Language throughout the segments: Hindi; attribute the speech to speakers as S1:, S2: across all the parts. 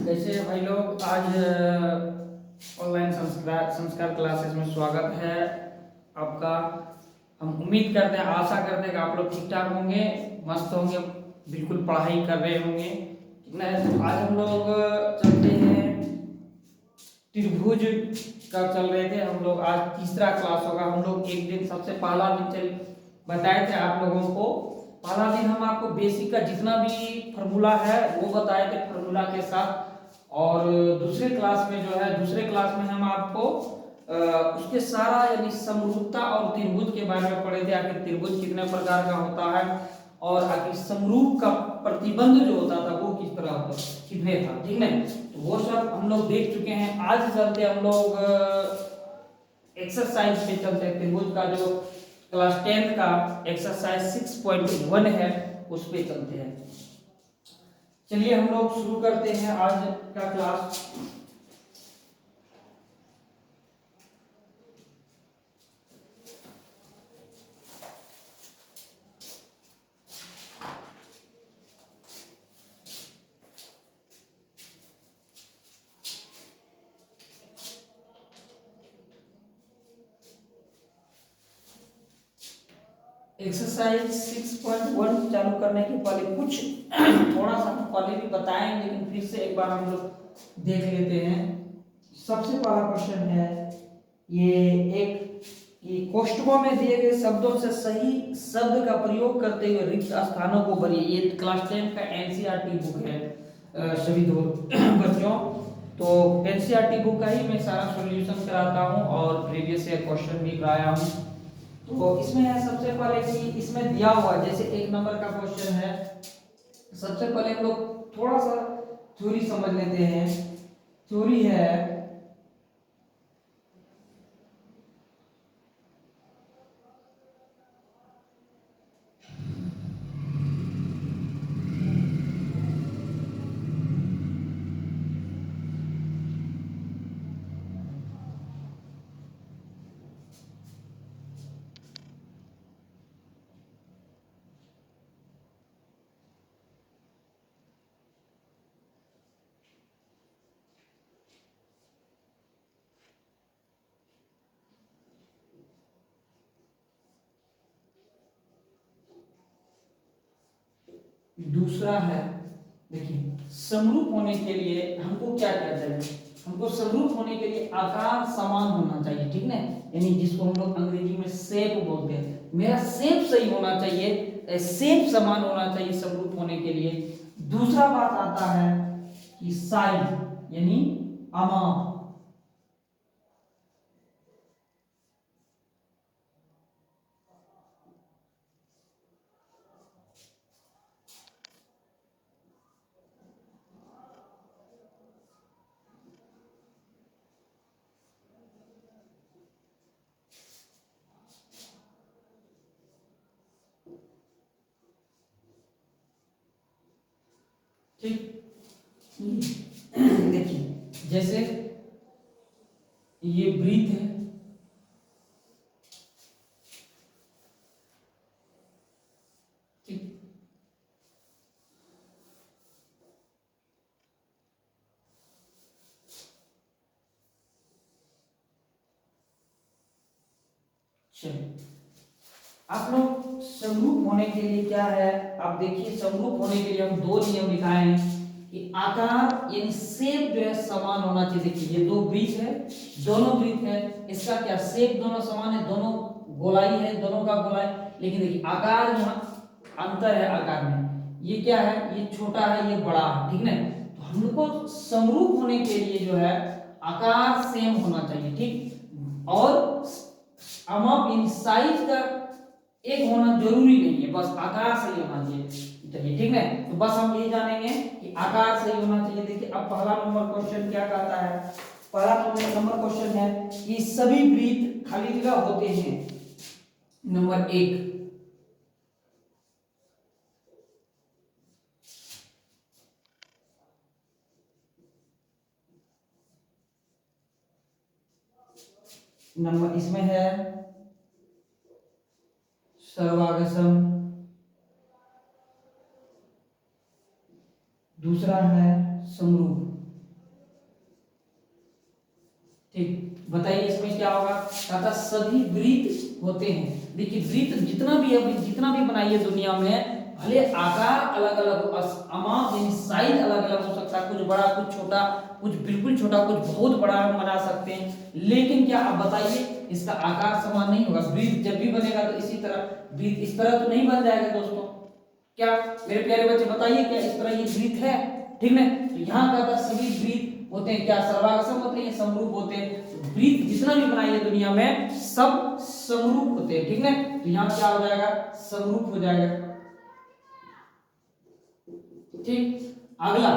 S1: कैसे हैं भाई लोग। आज ऑनलाइन संस्कार संस्कार क्लासेस में स्वागत है आपका। हम उम्मीद करते हैं, आशा करते हैं कि आप लोग ठीक ठाक होंगे, मस्त होंगे, बिल्कुल पढ़ाई कर रहे होंगे। आज हम लोग चलते हैं, त्रिभुज का चल रहे थे हम लोग। आज तीसरा क्लास होगा। हम लोग एक दिन सबसे पहला दिन चल बताए थे आप लोगों को। पहला दिन हम आपको बेसिक का जितना भी फॉर्मूला है वो बताए थे फॉर्मूला के साथ। और दूसरे क्लास में जो है, दूसरे क्लास में हम आपको उसके सारा यानी समरूपता और त्रिभुज के बारे में पढ़े थे। आखिर त्रिभुज कितने प्रकार का होता है और आखिर समरूप का प्रतिबंध जो होता था वो किस तरह होता कितने था, ठीक है। तो वो सब हम लोग देख चुके हैं। आज चलते हम लोग एक्सरसाइज पे चलते हैं। त्रिभुज का जो क्लास 10 का एक्सरसाइज 6.1 है उस पे चलते हैं। चलिए हम लोग शुरू करते हैं आज का क्लास। एक्सरसाइज 6.1 चालू करने के पहले कुछ थोड़ा सा हम पहले भी बताएंगे, लेकिन फिर से एक बार हम लोग देख लेते हैं। सबसे पहला क्वेश्चन है ये एक कि कोष्ठकों में दिए गए शब्दों से सही शब्द का प्रयोग करते हुए रिक्त स्थानों को भरिए। ये क्लास 10 का एनसीईआरटी बुक है सभी दो बच्चों। तो एनसीईआरटी बुक का ही मैं सारा सॉल्यूशन कराता हूँ और प्रीवियस ईयर क्वेश्चन भी कराया हूँ। तो इसमें है सबसे पहले कि इसमें दिया हुआ जैसे 1 नंबर का क्वेश्चन है। सबसे पहले हम लोग थोड़ा सा थ्योरी समझ लेते हैं। थ्योरी है दूसरा है, देखिए समरूप होने के लिए हमको क्या क्या चाहिए। हमको समरूप होने के लिए आकार समान होना चाहिए, ठीक ना। यानी जिसको हम लोग अंग्रेजी में शेप बोलते हैं। मेरा शेप सही होना चाहिए, शेप समान होना चाहिए समरूप होने के लिए। दूसरा बात आता है कि साइज यानी अमाप। ठीक, देखिए जैसे ये वृत्त है, ठीक। चलिए आप लोग समरूप होने के लिए क्या है, आप देखिए समरूप होने के लिए हम दो नियम लिखाए हैं कि आकार यानी शेप जो है समान होना चाहिए। देखिए ये दो वृत्त है, दोनों वृत्त है, इसका क्या शेप दोनों समान है, दोनों गोलाई है, दोनों का गोलाई। लेकिन देखिए आकार यहाँ अंतर है आकार में। ये क्या है, ये छोटा है, ये बड़ा है, ठीक ना। तो हम लोग को समरूप होने के लिए जो है आकार सेम होना चाहिए, ठीक। और अमाप इन साइज का एक होना जरूरी नहीं है, बस आकार सही होना चाहिए, ठीक है। तो बस हम ये जानेंगे कि आकार सही होना चाहिए। देखिए अब पहला नंबर क्वेश्चन क्या कहता है। पहला नंबर क्वेश्चन है कि सभी वृत्त खाली जगह होते हैं। नंबर 1, नंबर इसमें है सर्वागसम, दूसरा है समरूप। ठीक, बताइए इसमें क्या होगा। कहा था सभी वृत्त होते हैं। देखिए वृत्त जितना भी है, जितना भी बनाइए दुनिया में, भले आकार अलग अलग हो, अमाउंट यानी साइज अलग अलग हो सकता है, कुछ बड़ा कुछ छोटा, कुछ बिल्कुल छोटा, कुछ बहुत बड़ा हम बना सकते हैं, लेकिन क्या आप बताइए इसका आकार समान नहीं होगा। वृत्त जब भी बनेगा तो इसी तरह, वृत्त इस तरह तो नहीं बन जाएगा दोस्तों। क्या मेरे प्यारे बच्चे बताइए, क्या इस तरह ये वृत्त है? ठीक है, तो यहाँ का था सभी वृत्त होते हैं क्या सर्वांगसम होते हैं, समरूप होते हैं। वृत्त जितना भी बनाइए दुनिया में सब समरूप होते हैं। ठीक है, तो यहाँ क्या हो जाएगा, समरूप हो जाएगा। ठीक, अगला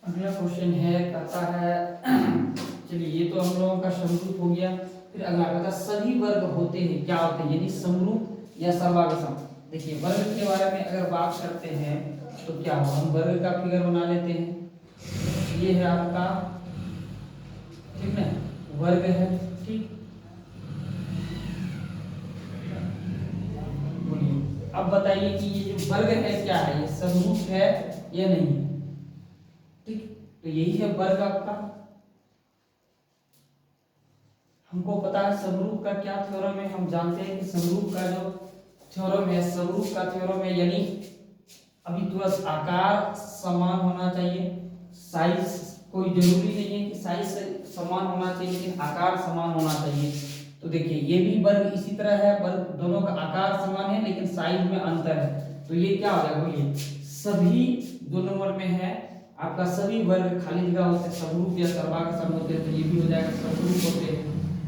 S1: अगला क्वेश्चन है, कहता है चलिए ये तो हम लोगों का समरूप हो गया। फिर अगला कहता है सभी वर्ग होते हैं क्या होते हैं, यानी समरूप या सर्वांगसम। देखिए वर्ग के बारे में अगर बात करते हैं तो क्या हो, हम वर्ग का फिगर बना लेते हैं। ये है आपका, ठीक है, वर्ग है। ठीक, बोलिए अब बताइए कि ये जो वर्ग है क्या है, ये समरूप है या नहीं। ठीक, तो यही है वर्ग आपका। हमको पता है समरूप का क्या थ्योरम है, हम जानते हैं कि समरूप का जो थ्योरम है, समरूप का थ्योरम है यानी अभी तो बस आकार समान होना चाहिए, साइज कोई जरूरी नहीं है कि साइज समान होना चाहिए, लेकिन आकार समान होना चाहिए। तो देखिए ये भी वर्ग इसी तरह है, वर्ग दोनों का आकार समान है लेकिन साइज में अंतर है। तो ये क्या हो जाएगा, बोलिए सभी दो नंबर में है आपका, सभी वर्ग खाली जगह होते हैं समरूप या सर्वांगसम होते हैं, तो ये भी हो जाएगा समरूप होते हैं।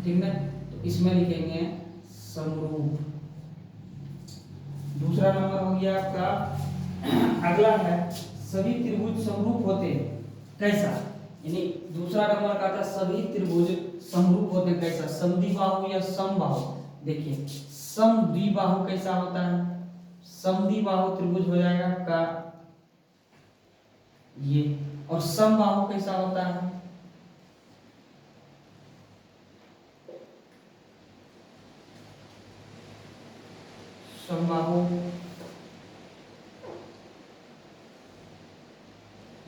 S1: ठीक है, तो इसमें लिखेंगे समरूप। दूसरा नंबर हो गया आपका। अगला है सभी त्रिभुज समरूप होते हैं कैसा, यानी दूसरा नंबर का था सभी त्रिभुज समरूप होते हैं कैसा, समद्विबाहु या समबाहु। देखिए समद्विबाहु कैसा होता है, समद्विबाहु त्रिभुज हो जाएगा आपका ये, और समबाहु कैसा होता है, समबाहु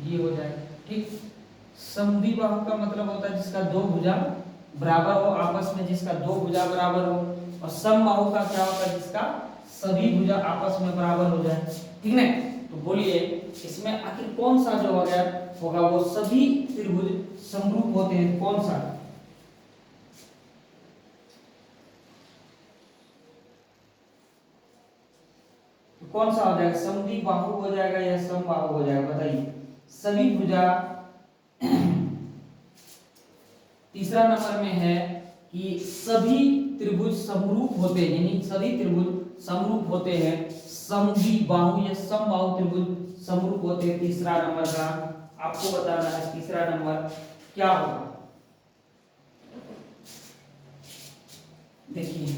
S1: ये हो जाएगा। ठीक, समद्विबाहु का मतलब होता है जिसका दो भुजा बराबर हो आपस में, जिसका दो भुजा बराबर हो। और समबाहु का क्या होता है, जिसका सभी भुजा आपस में बराबर हो जाए। ठीक है, तो बोलिए इसमें आखिर कौन सा जो होगा वो सभी त्रिभुज समरूप होते हैं, कौन सा? तो कौन सा हो जाएगा, समद्विबाहु हो जाएगा या समबाहु हो जाएगा, बताइए। सभी भुजा तीसरा नंबर में है कि सभी त्रिभुज समरूप होते हैं, यानी सभी त्रिभुज समरूप होते हैं, समद्विबाहु या समबाहु त्रिभुज समरूप होते हैं। तीसरा नंबर का आपको बताना है, तीसरा नंबर क्या होगा। देखिए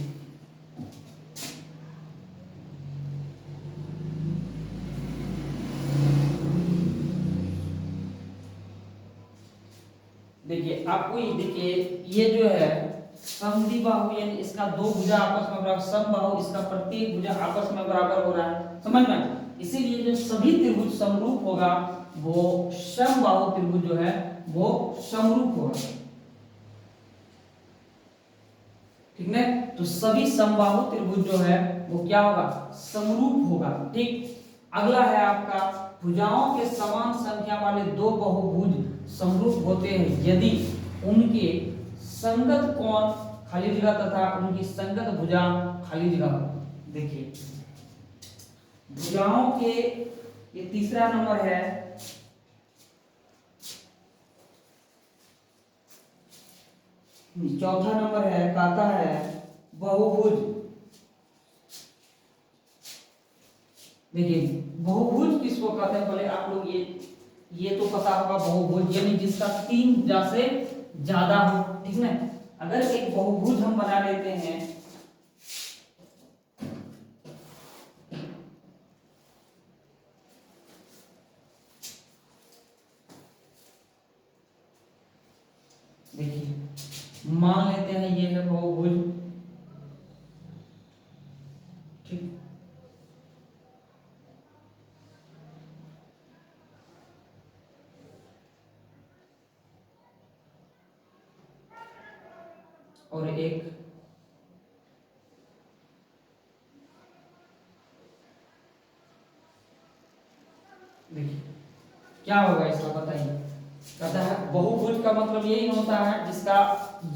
S1: देखिए आपको ये देखिए ये जो है समद्विबाहु यानी इसका दो भुजा आपस में बराबर, समबाहु इसका प्रत्येक भुजा आपस में बराबर हो रहा है, समझ में। इसीलिए जो सभी त्रिभुज समरूप होगा वो समबाहु त्रिभुज जो है वो समरूप होगा। ठीक है, तो सभी समबाहु त्रिभुज जो है वो क्या होगा, समरूप होगा। ठीक, अगला है आपका भुजाओं के समान संख्या वाले दो बहुभुज समरूप होते हैं यदि उनके संगत कोण खाली जगह तथा उनकी संगत भुजा खाली जगह हो। देखिए भुजाओं के, ये तीसरा नंबर है, चौथा नंबर है, कहता है बहुभुज। देखिए बहुभुज किसको कहते हैं, पहले आप लोग ये तो पता होगा, बहुभुज यानी जिसका तीन भुजा से ज्यादा हो। ठीक है, अगर एक बहुभुज हम बना लेते हैं, देखिए मान लेते हैं ये है बहुभुज, ठीक। और एक देखिए क्या होगा इसका बताइए। कहता है बहुभुज का मतलब यही होता है जिसका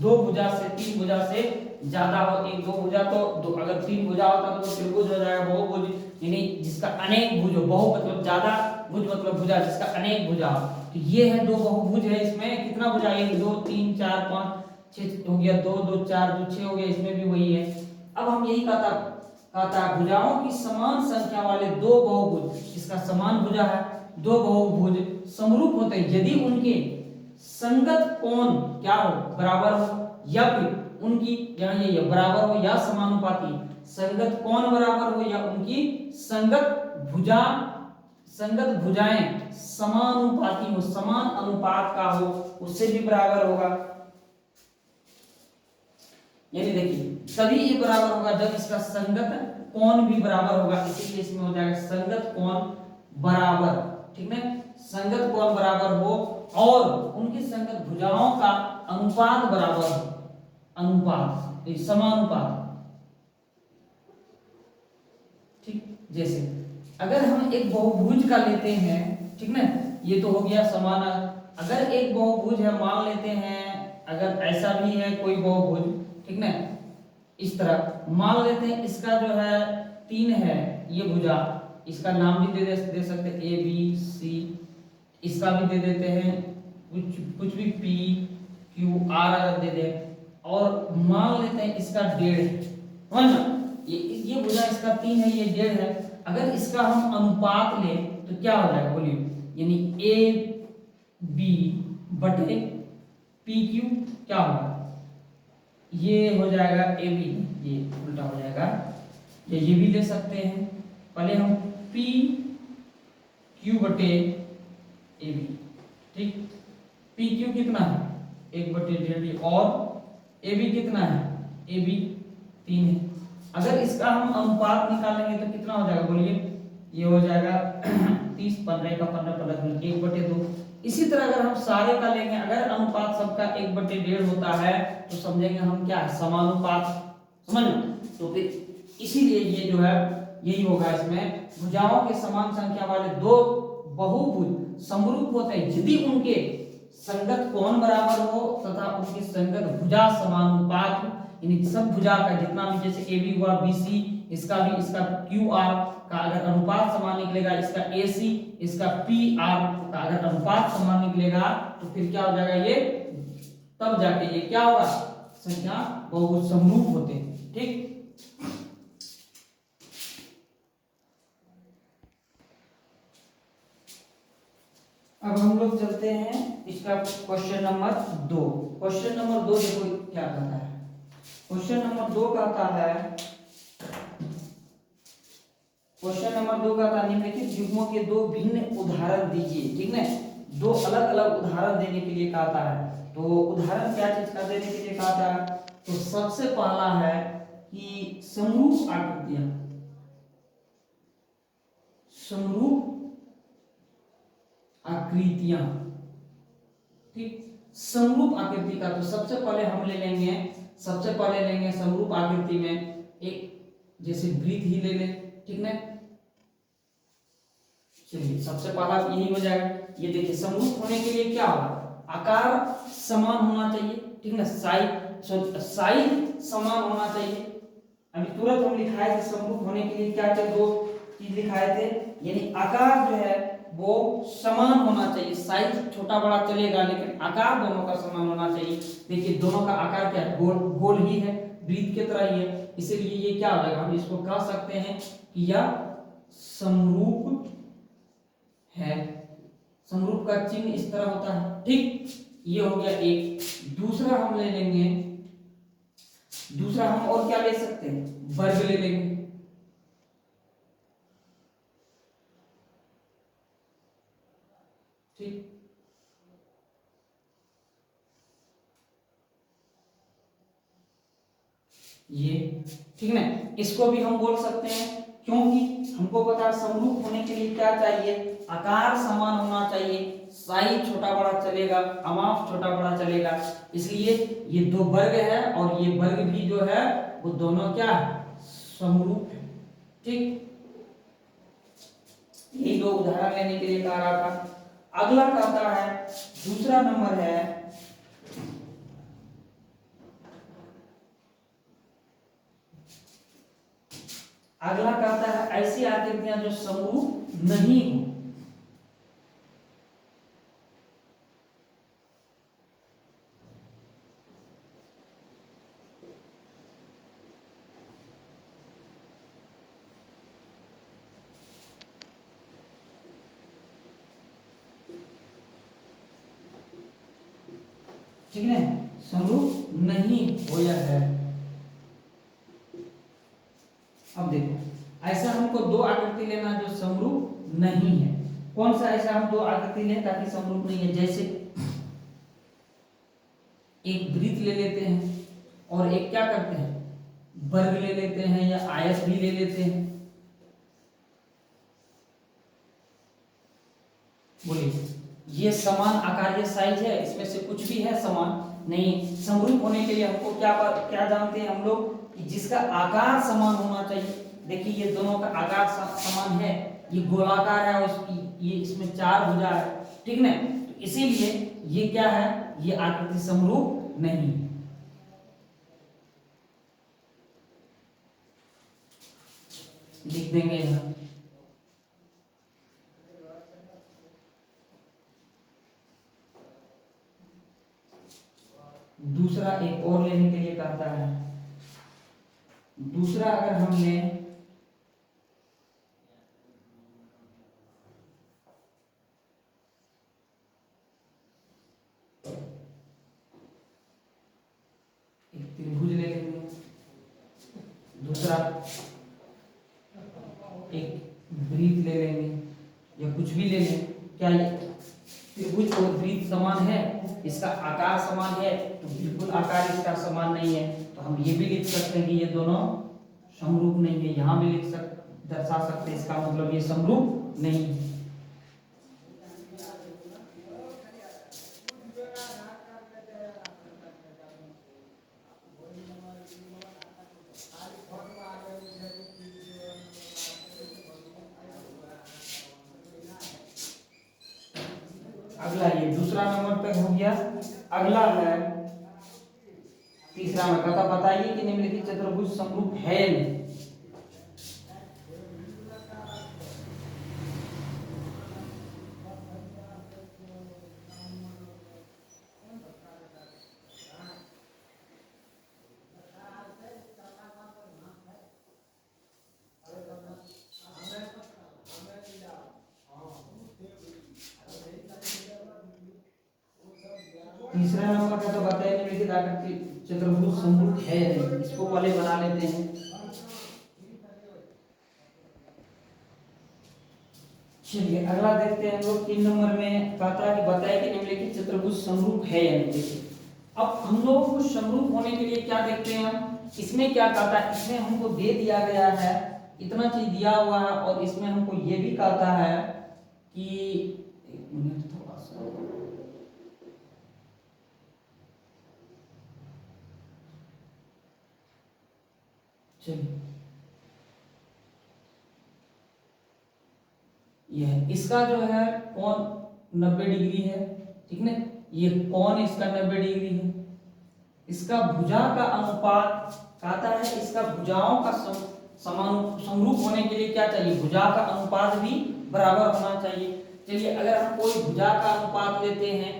S1: दो भुजा से तीन भुजा से ज्यादा हो। एक दो भुजा तो दो, अगर तीन भुजा होता तो त्रिभुज हो जाएगा। बहुभुज यानी जिसका अनेक भुज हो, बहु मतलब ज्यादा, भुज मतलब भुजा जिसका अनेक भुजा हो। तो ये है दो बहुभुज है। इसमें कितना भुजा, एक दो तीन चार पाँच छह हो गया, दो दो चार दो छह हो गया, इसमें भी वही है। अब हम यही कहता है भुजाओं की समान संख्या वाले दो बहुभुज, इसका समान भुजा है, दो बहुभुज समरूप होते हैं यदि उनके संगत कोण क्या हो, बराबर हो, या फिर उनकी यहाँ ये बराबर हो या समानुपाती, संगत कोण बराबर हो या उनकी संगत भुजाएं समानुपाती हो, समान अनुपात का हो, उससे भी बराबर होगा। यानी देखिए तभी ये बराबर होगा जब इसका संगत कोण भी बराबर होगा, इसीलिए इसमें हो जाएगा संगत कोण बराबर, ठीक है। संगत कोण बराबर हो और उनकी संगत भुजाओं का अनुपात बराबर हो, अनुपात समानुपात, ठीक। जैसे अगर हम एक बहुभुज का लेते हैं, ठीक ना, ये तो हो गया समान। अगर एक बहुभुज है, मान लेते हैं अगर ऐसा भी है कोई बहुभुज, ठीक ना, इस तरह मान लेते हैं इसका जो है तीन है ये भुजा, इसका नाम भी दे सकते हैं ए बी सी, इसका भी दे देते हैं कुछ भी पी क्यू आर अगर दे दे, और मान लेते हैं इसका डेढ़ है ना, ये भुजा इसका तीन है, ये डेढ़ है। अगर इसका हम अनुपात लें तो क्या हो जाएगा बोलिए, यानी ए बी बटे पी क्यू क्या होगा, ये हो जाएगा ए बी, ये उल्टा हो जाएगा, या ये भी ले सकते हैं। पहले हम पी क्यू बटे ए बी, ठीक। पी क्यू कितना है, एक बटे डेढ़, और ए बी कितना है, ए बी तीन है। अगर इसका हम अनुपात निकालेंगे तो कितना हो जाएगा बोलिए, ये हो जाएगा 30 15 का 15 15 एक बटे दो। इसी तरह अगर हम सारे का लेंगे, अगर अनुपात सबका एक बटे डेढ़ होता है तो समझेंगे हम क्या है, समानुपात, समझ। तो फिर इसीलिए ये जो है यही होगा, इसमें भुजाओं के समान संख्या वाले दो बहुभुज समरूप होते हैं यदि उनके संगत कोण बराबर हो तथा उनकी संगत भुजा समानुपात हो। यानी सब भुजा का जितना भी, जैसे ए बी हुआ बी सी, इसका भी इसका क्यू आर का अगर अनुपात समान निकलेगा, इसका ए सी इसका पी आर का अगर अनुपात समान निकलेगा तो फिर क्या हो जाएगा, ये तब जाके ये क्या होगा, संख्या बहुभुज समरूप होते हैं, ठीक। अब हम लोग चलते हैं इसका क्वेश्चन नंबर 2। क्वेश्चन नंबर 2 देखो क्या कहता है। क्वेश्चन नंबर 2 कहता है, क्वेश्चन नंबर 2 कहता है निम्नलिखित युग्मों के दो भिन्न उदाहरण दीजिए, ठीक है। दो अलग अलग उदाहरण देने के लिए कहता है। तो उदाहरण क्या चीज का देने के लिए कहता है, तो सबसे पहला है कि समरूप आकृतियां, समरूप आकृतियां, ठीक। समरूप आकृति का तो सबसे पहले हम ले लेंगे, सबसे पहले लेंगे समरूप आकृति में एक जैसे वृत्त ही ले लें, ठीक ना। चलिए सबसे पहला यही हो जाएगा। ये देखिए समरूप होने के लिए क्या होगा, आकार समान होना चाहिए, ठीक ना, साइज समान होना चाहिए। अभी तुरंत हम लिखाए थे समरूप होने के लिए क्या क्या दो चीज लिखाए थे, यानी आकार जो है वो समान होना चाहिए, साइज छोटा बड़ा चलेगा लेकिन आकार दोनों का समान होना चाहिए। देखिए दोनों का आकार क्या है, गोल गोल ही है, वृत्त की तरह ही है, इसीलिए ये क्या हो जाएगा, हम इसको कह सकते हैं कि यह समरूप है। समरूप का चिन्ह इस तरह होता है, ठीक। ये हो गया एक। दूसरा हम ले लेंगे, दूसरा हम और क्या ले सकते हैं, वर्ग ले लेंगे, ठीक। ये, ठीक ना। इसको भी हम बोल सकते हैं, क्योंकि हमको पता है समरूप होने के लिए क्या चाहिए, आकार समान होना चाहिए, साइज छोटा बड़ा चलेगा, अमाप छोटा बड़ा चलेगा, इसलिए ये दो वर्ग है और ये वर्ग भी जो है वो दोनों क्या है, समरूप है। ठीक, यही दो उदाहरण लेने के लिए कह रहा था। अगला कहता है, दूसरा नंबर है, अगला कहता है ऐसी आकृतियां जो समरूप नहीं हो। ठीक है, समरूप नहीं होया है। अब देखो, ऐसा हमको दो आकृति लेना जो समरूप नहीं है। कौन सा ऐसा हम दो आकृति लें ताकि समरूप नहीं है, जैसे एक वृत्त ले लेते हैं और एक क्या करते हैं, वर्ग ले लेते हैं या आयत भी ले लेते हैं। बोलिए, ये समान आकार, ये साइज है, इसमें से कुछ भी है समान नहीं। समरूप होने के लिए हमको क्या क्या जानते हैं हम लोग, कि जिसका आकार समान होना चाहिए। देखिए ये दोनों का आकार समान है, ये गोलाकार है और ये इसमें चार भुजा है, ठीक ना। तो इसीलिए ये क्या है, ये आकृति समरूप नहीं। लिख देंगे यहाँ। दूसरा एक और लेने के लिए कहता है। दूसरा अगर हम लें, एक त्रिभुज ले लेंगे, दूसरा एक वृत्त ले लेंगे या कुछ भी ले लें। क्या ये त्रिभुज और वृत्त समान है, इसका आकार समान है, तो बिल्कुल आकार इसका समान नहीं है, तो हम ये भी लिख सकते हैं कि ये दोनों समरूप नहीं है। यहाँ भी दर्शा सकते हैं, इसका मतलब ये समरूप नहीं है। अगला ये दूसरा नंबर पे हो गया। अगला है तीसरा में, कहता बताइए कि निम्नलिखित चतुर्भुज समरूप है नहीं। तीसरा नंबर का तो बताइए निम्नलिखित आकृति चतुर्भुज समरूप है नहीं, इसको पहले बना लेते हैं। चलिए अगला देखते हैं हम लोग। 3 नंबर में कहता है कि बताइए कि निम्नलिखित चतुर्भुज समरूप है या नहीं। देखिए अब हम लोग को समरूप होने के लिए क्या देखते हैं हम, इसमें क्या कहता है, इसमें हमको दे दिया गया है, इतना चीज दिया हुआ है, और इसमें हमको ये भी कहता है कि एक मिनट थोड़ा सा, चलिए यह इसका जो है कोण 90 डिग्री है, ठीक ना। ये कोण इसका 90 डिग्री है। इसका भुजा का अनुपात कहता है, इसका भुजाओं का समान समरूप होने के लिए क्या चाहिए, भुजा का अनुपात भी बराबर होना चाहिए। चलिए अगर हम कोई भुजा का अनुपात लेते हैं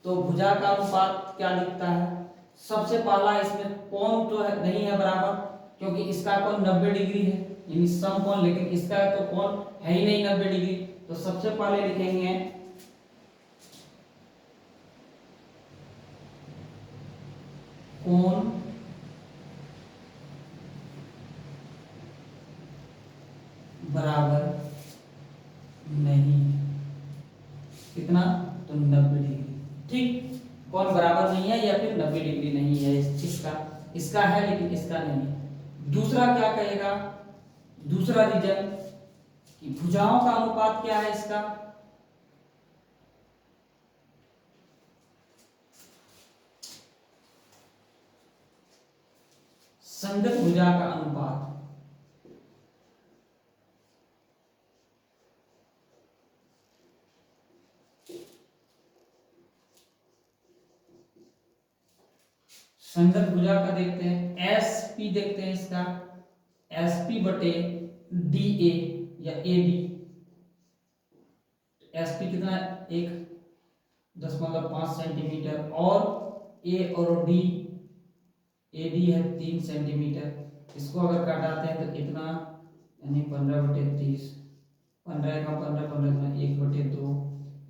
S1: तो भुजा का अनुपात क्या दिखता है, सबसे पहला इसमें कोण तो है नहीं है बराबर, क्योंकि इसका कोण 90 डिग्री है, यानी समकोण, लेकिन इसका तो कोण है ही नहीं 90 डिग्री। तो सबसे पहले लिखेंगे कोण बराबर नहीं, कितना, तो 90 डिग्री, ठीक। कोण बराबर नहीं है या फिर 90 डिग्री नहीं है, इसका है लेकिन इसका नहीं है। दूसरा क्या कहेगा, दूसरा रीजन कि भुजाओं का अनुपात क्या है इसका, संगत भुजा का अनुपात। संगत भुजा का देखते हैं, एस पी देखते हैं इसका, एस पी बटे डी ए या ए बी। एस पी कितना, 1.5 सेंटीमीटर, और ए और डी, ए डी है 3 सेंटीमीटर। इसको अगर काटाते हैं तो इतना, यानी 15/30, 15 का 15, 15 1/2,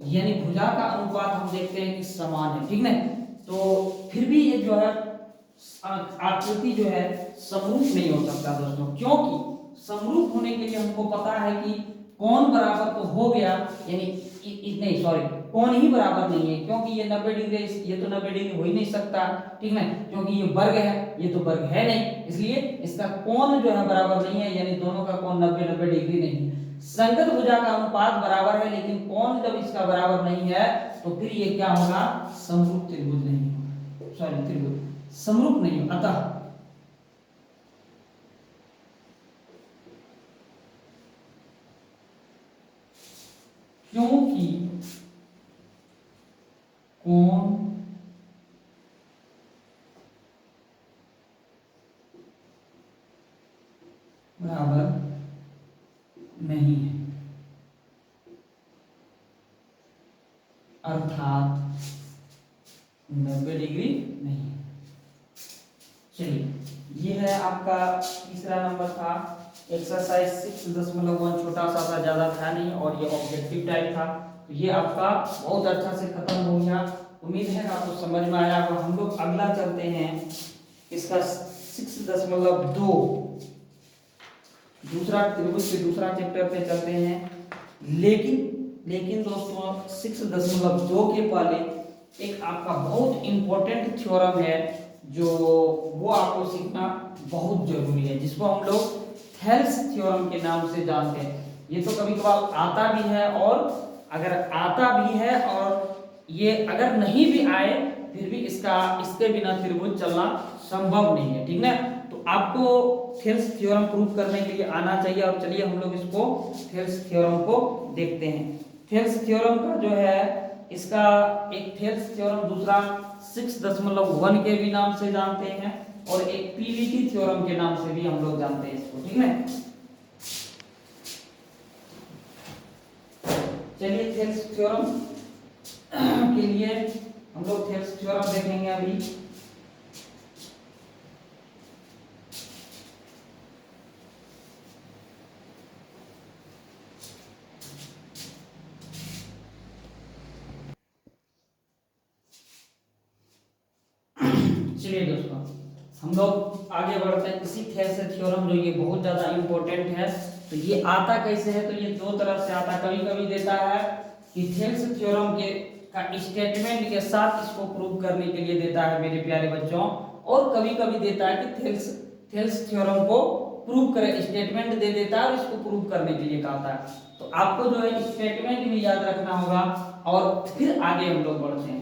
S1: यानी भुजा का अनुपात हम देखते हैं कि समान है, ठीक ना। तो फिर भी ये जो है आकृति जो है समरूप नहीं हो सकता दोस्तों, क्योंकि समरूप होने के लिए हमको पता है कि कोण बराबर तो हो गया, यानी नहीं सॉरी, कोण ही बराबर नहीं है, क्योंकि ये 90 डिग्री, ये तो 90 डिग्री हो ही नहीं सकता, ठीक ना, क्योंकि ये वर्ग है, ये तो वर्ग है नहीं, इसलिए इसका कोण जो है बराबर नहीं है, यानी दोनों का कोण 90 डिग्री नहीं है। संगत भुजा का अनुपात बराबर है, लेकिन कोण जब इसका बराबर नहीं है तो फिर ये क्या होगा, समरूप त्रिभुज नहीं होगा, सॉरी त्रिभुज समरूप नहीं होगा। अतः क्योंकि कोण बराबर नहीं है, अर्थात 90 डिग्री नहीं है। चलिए, ये है आपका तीसरा नंबर था। एक्सरसाइज 6.1 छोटा सा था, ज्यादा था नहीं, और ये ऑब्जेक्टिव टाइप था। तो ये आपका बहुत अच्छा से खत्म हो गया। उम्मीद है आपको समझ में आया होगा। हम लोग अगला चलते हैं, इसका 6.2 दूसरा त्रिभुज के दूसरा चैप्टर पे चलते हैं। लेकिन दोस्तों 6.2 के पहले एक आपका बहुत इंपॉर्टेंट थ्योरम है, जो वो आपको सीखना बहुत जरूरी है, जिसको हम लोग थेल्स थ्योरम के नाम से जानते हैं। ये तो कभी कभार आता भी है, और अगर आता भी है और ये अगर नहीं भी आए फिर भी इसके बिना त्रिभुज चलना संभव नहीं है, ठीक ना। तो आपको थेल्स थ्योरम प्रूव करने के लिए आना चाहिए। और चलिए हम लोग इसको थेल्स थ्योरम को देखते हैं। थेल्स थ्योरम का जो है, इसका एक थेल्स थ्योरम, दूसरा 6.1 के भी नाम से जानते हैं, और एक पीवीटी थ्योरम के नाम से भी हम लोग जानते हैं इसको, ठीक है। चलिए थेल्स थ्योरम के लिए हम लोग थेल्स थ्योरम देखेंगे अभी। चलिए दोस्तों, हम लोग आगे बढ़ते हैं इसी थेल्स थ्योरम, जो ये बहुत ज्यादा इंपॉर्टेंट है। तो ये आता कैसे है, तो ये दो तरफ से आता। कभी कभी देता है कि थेल्स थ्योरम के का स्टेटमेंट के साथ इसको प्रूव करने के लिए देता है मेरे प्यारे बच्चों, और कभी कभी देता है कि थेल्स थ्योरम को प्रूव करे, स्टेटमेंट दे देता है और इसको प्रूव करने के लिए कहता है। तो आपको जो है स्टेटमेंट भी याद रखना होगा, और फिर आगे हम लोग बढ़ते हैं।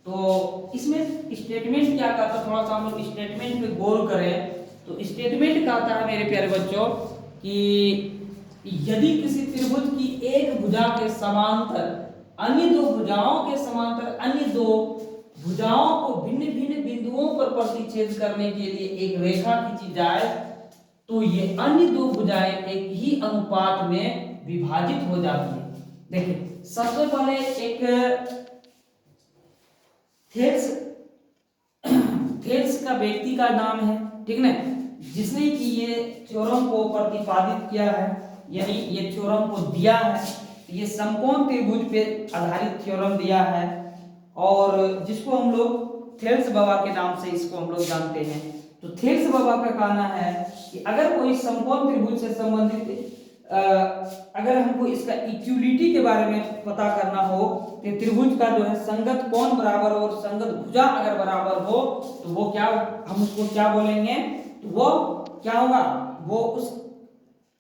S1: तो इसमें स्टेटमेंट क्या कहता है, थोड़ा सा हम लोग स्टेटमेंट पे गौर करें। तो स्टेटमेंट कहता है मेरे प्यारे बच्चों कि यदि किसी त्रिभुज की एक भुजा के समांतर अन्य दो भुजाओं के समांतर अन्य दो भुजाओं को भिन्न भिन्न बिंदुओं पर प्रतिच्छेद करने के लिए एक रेखा खींची जाए, तो ये अन्य दो भुजाएं एक ही अनुपात में विभाजित हो जाती है। देखिए सबसे पहले एक थेल्स का व्यक्ति का नाम है, ठीक ना, जिसने कि ये थ्योरम को प्रतिपादित किया है, यानी ये थ्योरम को दिया है। ये समकोण त्रिभुज पे आधारित थ्योरम दिया है, और जिसको हम लोग थेल्स बाबा के नाम से इसको हम लोग जानते हैं। तो थेल्स बाबा का कहना है कि अगर कोई समकोण त्रिभुज से संबंधित अगर हमको इसका इक्विलिटी के बारे में पता करना हो, तो त्रिभुज का जो है संगत कोण बराबर हो और संगत भुजा अगर बराबर हो, तो वो क्या, हम उसको क्या बोलेंगे, तो वो क्या होगा, वो उस,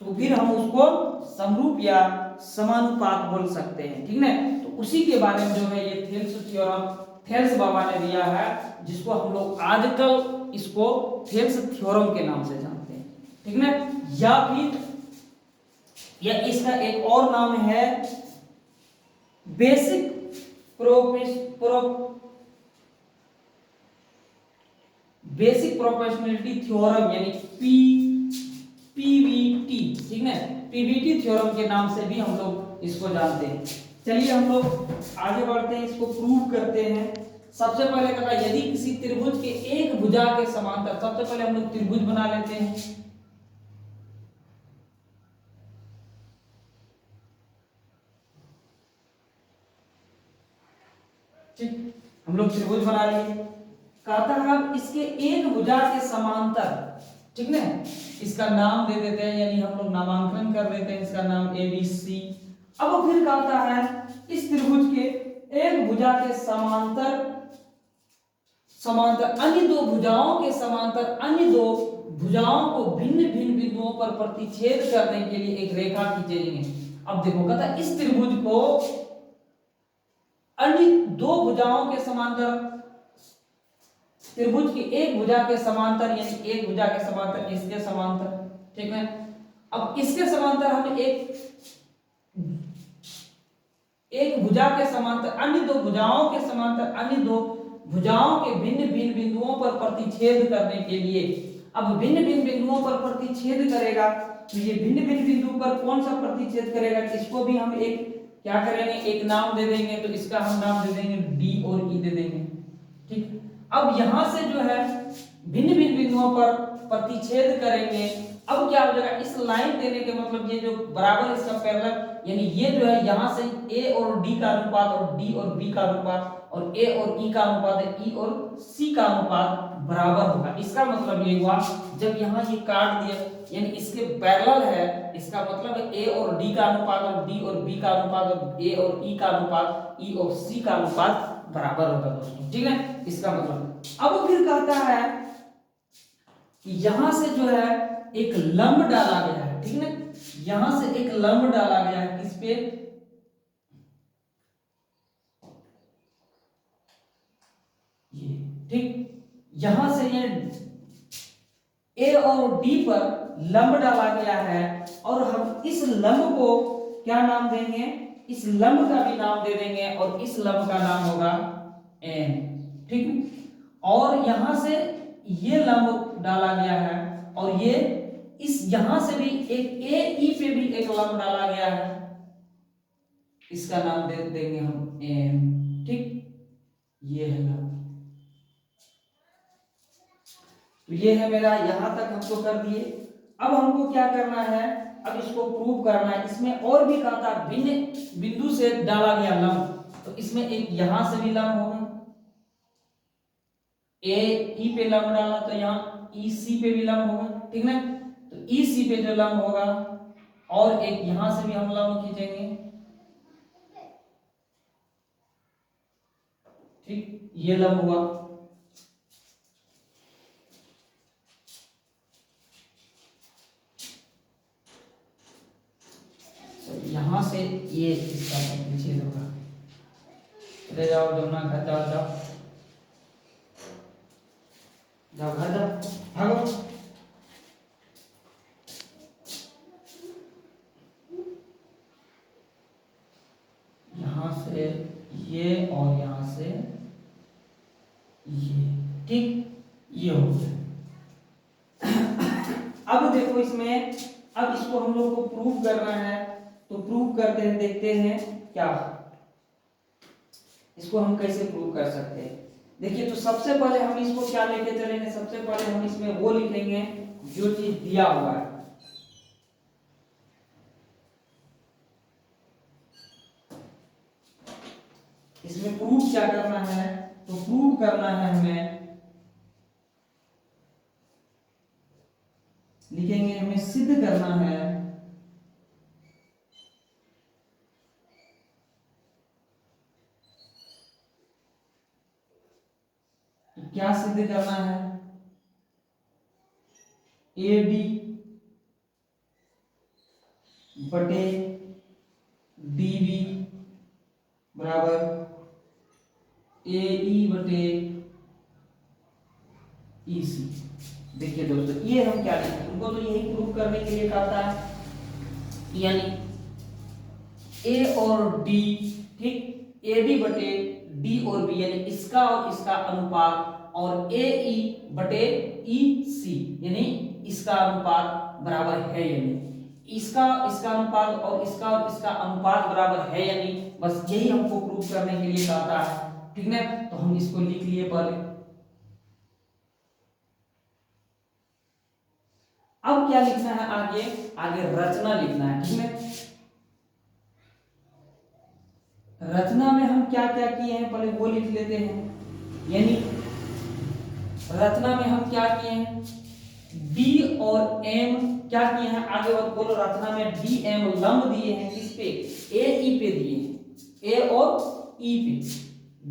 S1: तो फिर हम उसको समरूप या समानुपात बोल सकते हैं, ठीक है। तो उसी के बारे में जो है ये थेल्स थ्योरम थेल्स बाबा ने दिया है, जिसको हम लोग आजकल इसको थेल्स थ्योरम के नाम से जानते हैं, ठीक है। या फिर या इसका एक और नाम है बेसिक बेसिक प्रोपोर्शनलिटी थ्योरम, यानी पीवीटी, ठीक है। पीवीटी थ्योरम के नाम से भी हम लोग इसको जानते हैं। चलिए हम लोग आगे बढ़ते हैं, इसको प्रूव करते हैं। सबसे पहले कहा, यदि किसी त्रिभुज के एक भुजा के समांतर, सबसे पहले हम लोग त्रिभुज बना लेते हैं। ठीक, हम लोग त्रिभुज बना लिए। कहता है अब इसके एक भुजा के समांतर, ठीक है, इसका नाम दे देते हैं, यानी हम लोग नामांकन कर देते हैं इसका नाम ABC। अब फिर कहता है इस त्रिभुज के एक भुजा के समांतर समांतर अन्य दो भुजाओं के समांतर अन्य दो भुजाओं को भिन्न भिन्न बिंदुओं पर प्रतिच्छेद करने के लिए एक रेखा खींचेंगे। अब देखो, कहता है इस त्रिभुज को अन्य दो भुजाओं के समांतर, त्रिभुज की एक भुजा के समांतर, यानी एक भुजा के समांतर इसके समांतर, ठीक है। अब इसके समांतर हम एक भुजा के समांतर अन्य दो भुजाओं के समांतर अन्य दो भुजाओं के भिन्न भिन्न बिंदुओं पर प्रतिच्छेद करने के लिए, अब भिन्न भिन्न बिंदुओं पर प्रतिच्छेद करेगा, तो ये भिन्न भिन्न बिंदु पर कौन सा प्रतिच्छेद करेगा, इसको भी हम एक क्या करेंगे, एक नाम दे देंगे। तो इसका हम नाम दे देंगे D और E दे देंगे, ठीक। अब यहां से जो है भिन्न भिन्न बिंदुओं पर प्रतिच्छेद करेंगे। अब क्या हो जाएगा, इस लाइन देने के मतलब ये जो बराबर इसका पैरेलल, यानी ये जो है यहां से A और D का अनुपात और D और B का अनुपात और A और E का अनुपात है, E और C का अनुपात बराबर होगा। इसका मतलब ये हुआ, जब यहाँ ये काट दिया, यानी इसके पैरेलल है, इसका मतलब है A और D का अनुपात और D और B का अनुपात और A और E का अनुपात, E और C का अनुपात बराबर होगा दोस्तों, ठीक है। इसका मतलब अब फिर कहता है कि यहां से जो है एक लंब डाला गया है, ठीक है। यहां से एक लंब डाला गया है, किस पे, ये, ठीक। यहां से ये A और D पर लंब डाला गया है, और हम इस लंब को क्या नाम देंगे, इस लंब का भी नाम दे देंगे, और इस लंब का नाम होगा N, ठीक। और यहां से ये लंब डाला गया है, और ये इस यहां से भी एक AE पे भी एक लंब डाला गया है, इसका नाम दे देंगे हम M, ठीक। ये है लंब, तो ये है मेरा, यहां तक हमको कर दिए। अब हमको क्या करना है, अब इसको प्रूव करना है। इसमें और भी कहा था भिन्न बिंदु से डाला गया लंब, तो इसमें एक यहां से भी लंब होगा, ए ई पे लंब डाला तो यहाँ ई सी पे भी लंब होगा, ठीक ना। तो ई सी पे जो लंब होगा, और एक यहां से भी हम लंब खींचेंगे, ठीक, ये लंब हुआ। यहां से ये इसका विच्छेद होगा। चले जाओ जमुना घर, जाओ जाओ जाओ घर जाओ, भागो। यहां से ये और यहां से ये, ठीक, ये हो गया। अब देखो इसमें, अब इसको हम लोग को प्रूव करना है, तो प्रूव करते हैं, देखते हैं क्या इसको हम कैसे प्रूव कर सकते हैं। देखिए, तो सबसे पहले हम इसको क्या लेके चलेंगे, सबसे पहले हम इसमें वो लिखेंगे जो चीज दिया हुआ है। इसमें प्रूव क्या करना है, तो प्रूव करना है हमें, लिखेंगे हमें सिद्ध करना है क्या सिद्ध करना है, AD बटे DB बराबर AE बटे EC। देखिए दोस्तों, ये हम क्या लिखें, उनको तो यही प्रूव करने के लिए कहा था, यानी A और D, ठीक, AB बटे D और B, यानी इसका और इसका अनुपात, और AE बटे EC, यानी इसका अनुपात बराबर है, यानी इसका अनुपात और इसका अनुपात बराबर है, यानी बस यही हमको प्रूव करने के लिए कहा था, ठीक है। तो हम इसको लिख लिए पहले। अब क्या लिखना है, आगे रचना लिखना है, ठीक है। रचना में हम क्या क्या किए हैं पहले वो लिख लेते हैं, यानी रचना में हम क्या किए हैं, D और M क्या किए हैं, आगे बोलो, रचना में D M लंब दिए हैं, किस पे, A E पे दिए हैं, A और E पे,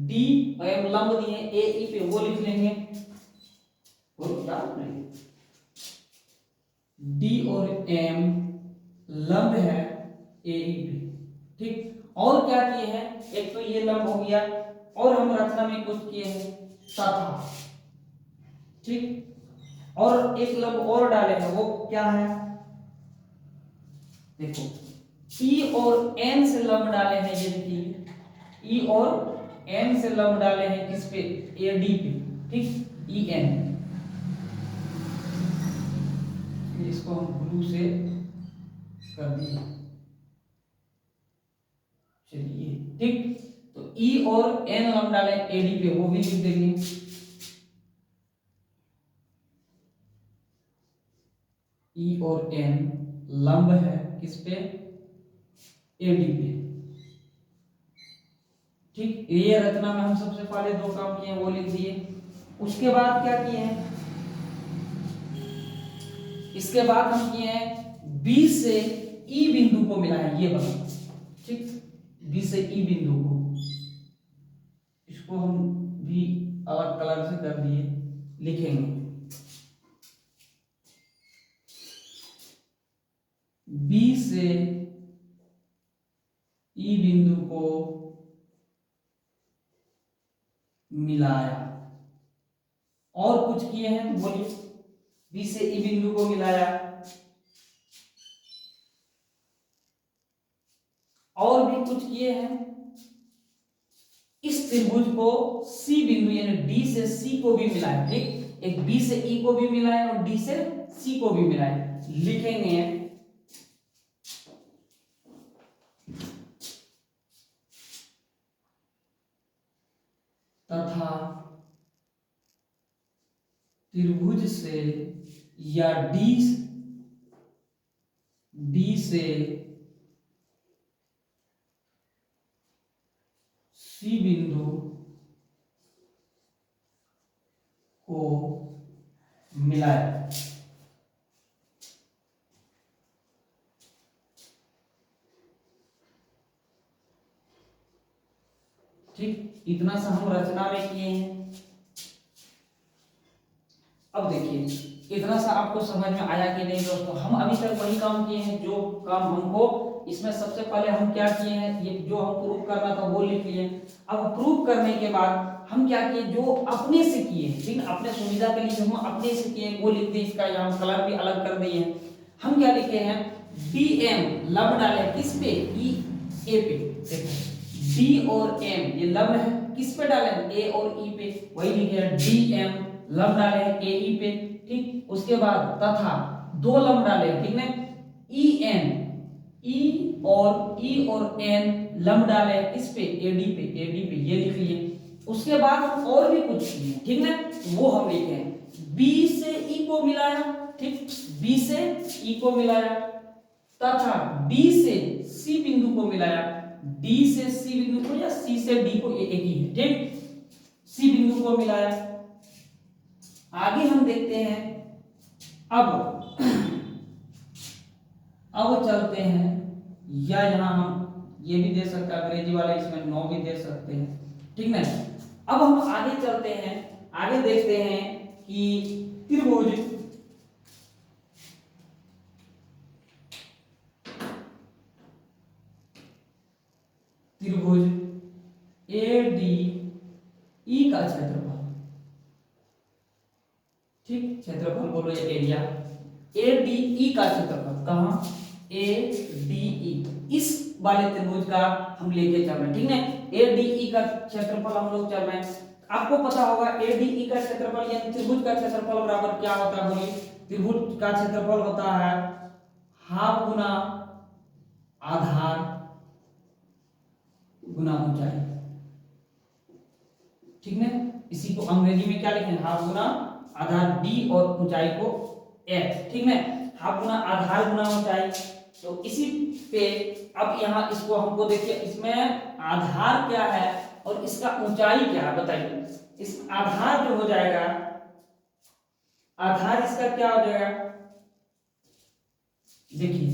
S1: D और M लंब दिए हैं A E पे, वो लिख लेंगे, बोलो क्या लिखेंगे, D और M लंब है A E पे, ठीक। और क्या किए हैं, एक तो ये लंब हो गया, और हम रचना में कुछ किए हैं तथा, ठीक, और एक लंब और डाले हैं, वो क्या है, देखो E और N से लंब डाले हैं, ये देखिए E और N से लंब डाले हैं किस पे, AD पे, ठीक, EN, इसको हम ब्लू से कर दिए, चलिए, ठीक। तो E और N लंब डाले AD पे, वो भी लिख देंगे, E और N लंब है किस पे, AD पे, ठीक। ये रचना में हम सबसे पहले दो काम किए हैं वो लिख दिए। उसके बाद क्या किए हैं, इसके बाद हम किए हैं B से E बिंदु को मिला है, ये बना, ठीक, B से E बिंदु को, इसको हम भी अलग कलर से कर दिए, लिखेंगे B से E बिंदु को मिलाया, और कुछ किए हैं तो बोलिए, B से E बिंदु को मिलाया, और भी कुछ किए हैं, इस त्रिभुज को C बिंदु यानी D से C को भी मिलाया, ठीक, एक B से E को भी मिलाया और D से C को भी मिलाया, लिखेंगे तथा त्रिभुज से या D से C बिंदु को मिलाया, ठीक, इतना सा हम रचना में किए हैं। अब देखिए इतना सा आपको समझ में आया कि नहीं दोस्तों, हम अभी तक वही काम किए हैं जो काम हमको, इसमें सबसे पहले हम क्या किए हैं, ये जो हम प्रूव करना था वो लिख लिए। अब प्रूव करने के बाद हम क्या किए, जो अपने से किए, ठीक, अपने सुविधा के लिए हम अपने से किए वो लिख दिए, इसका यहाँ कलर भी अलग कर दिए हैं। हम क्या लिखे हैं, DM लंब डाले किस पे, E A पे, देखो D और M ये लंब है, किस पे डाले, A और E पे, वही लिखे हैं DM लंब डाले हैं AE पे, ठीक। उसके बाद तथा दो लंब डाले, ठीक है, EN E और N लंब डाले किस पे, AD पे, ये लिख लिए। उसके बाद हम और भी कुछ किए, ठीक है, वो हम लिखे हैं, B से E को मिलाया, ठीक, B से E को मिलाया, तथा D से C बिंदु को मिलाया, D से C बिंदु को या C से D को, एक ही है, ठीक, C बिंदु को मिलाया। आगे हम देखते हैं, अब चलते हैं, या यहाँ हम ये भी दे सकते हैं अंग्रेजी वाले, इसमें 9 भी दे सकते हैं, ठीक है। अब हम आगे चलते हैं, आगे देखते हैं कि त्रिभुज त्रिभुज ए डी ई का क्षेत्रफल, ठीक, क्षेत्रफल बोलो या एरिया, ए डी ई का क्षेत्रफल, कहां, ए डी ई, इस वाले त्रिभुज का हम लेके चल रहे हैं, ठीक है, ए डी ई का क्षेत्रफल हम लोग चल रहे हैं। आपको पता होगा ए डी ई का क्षेत्रफल यानी त्रिभुज का क्षेत्रफल बराबर क्या होता है, बोलिए, त्रिभुज का क्षेत्रफल होता है हाफ गुना आधार गुना ऊंचाई, ठीक है, इसी को अंग्रेजी में क्या लिखेंगे, हाफ गुना आधार डी और ऊंचाई को एच, ठीक है, हाफ गुना आधार गुना ऊंचाई। तो इसी पे अब यहाँ इसको हमको देखिए, इसमें आधार क्या है और इसका ऊंचाई क्या है, बताइए। इस आधार जो हो जाएगा, आधार इसका क्या हो जाएगा, देखिए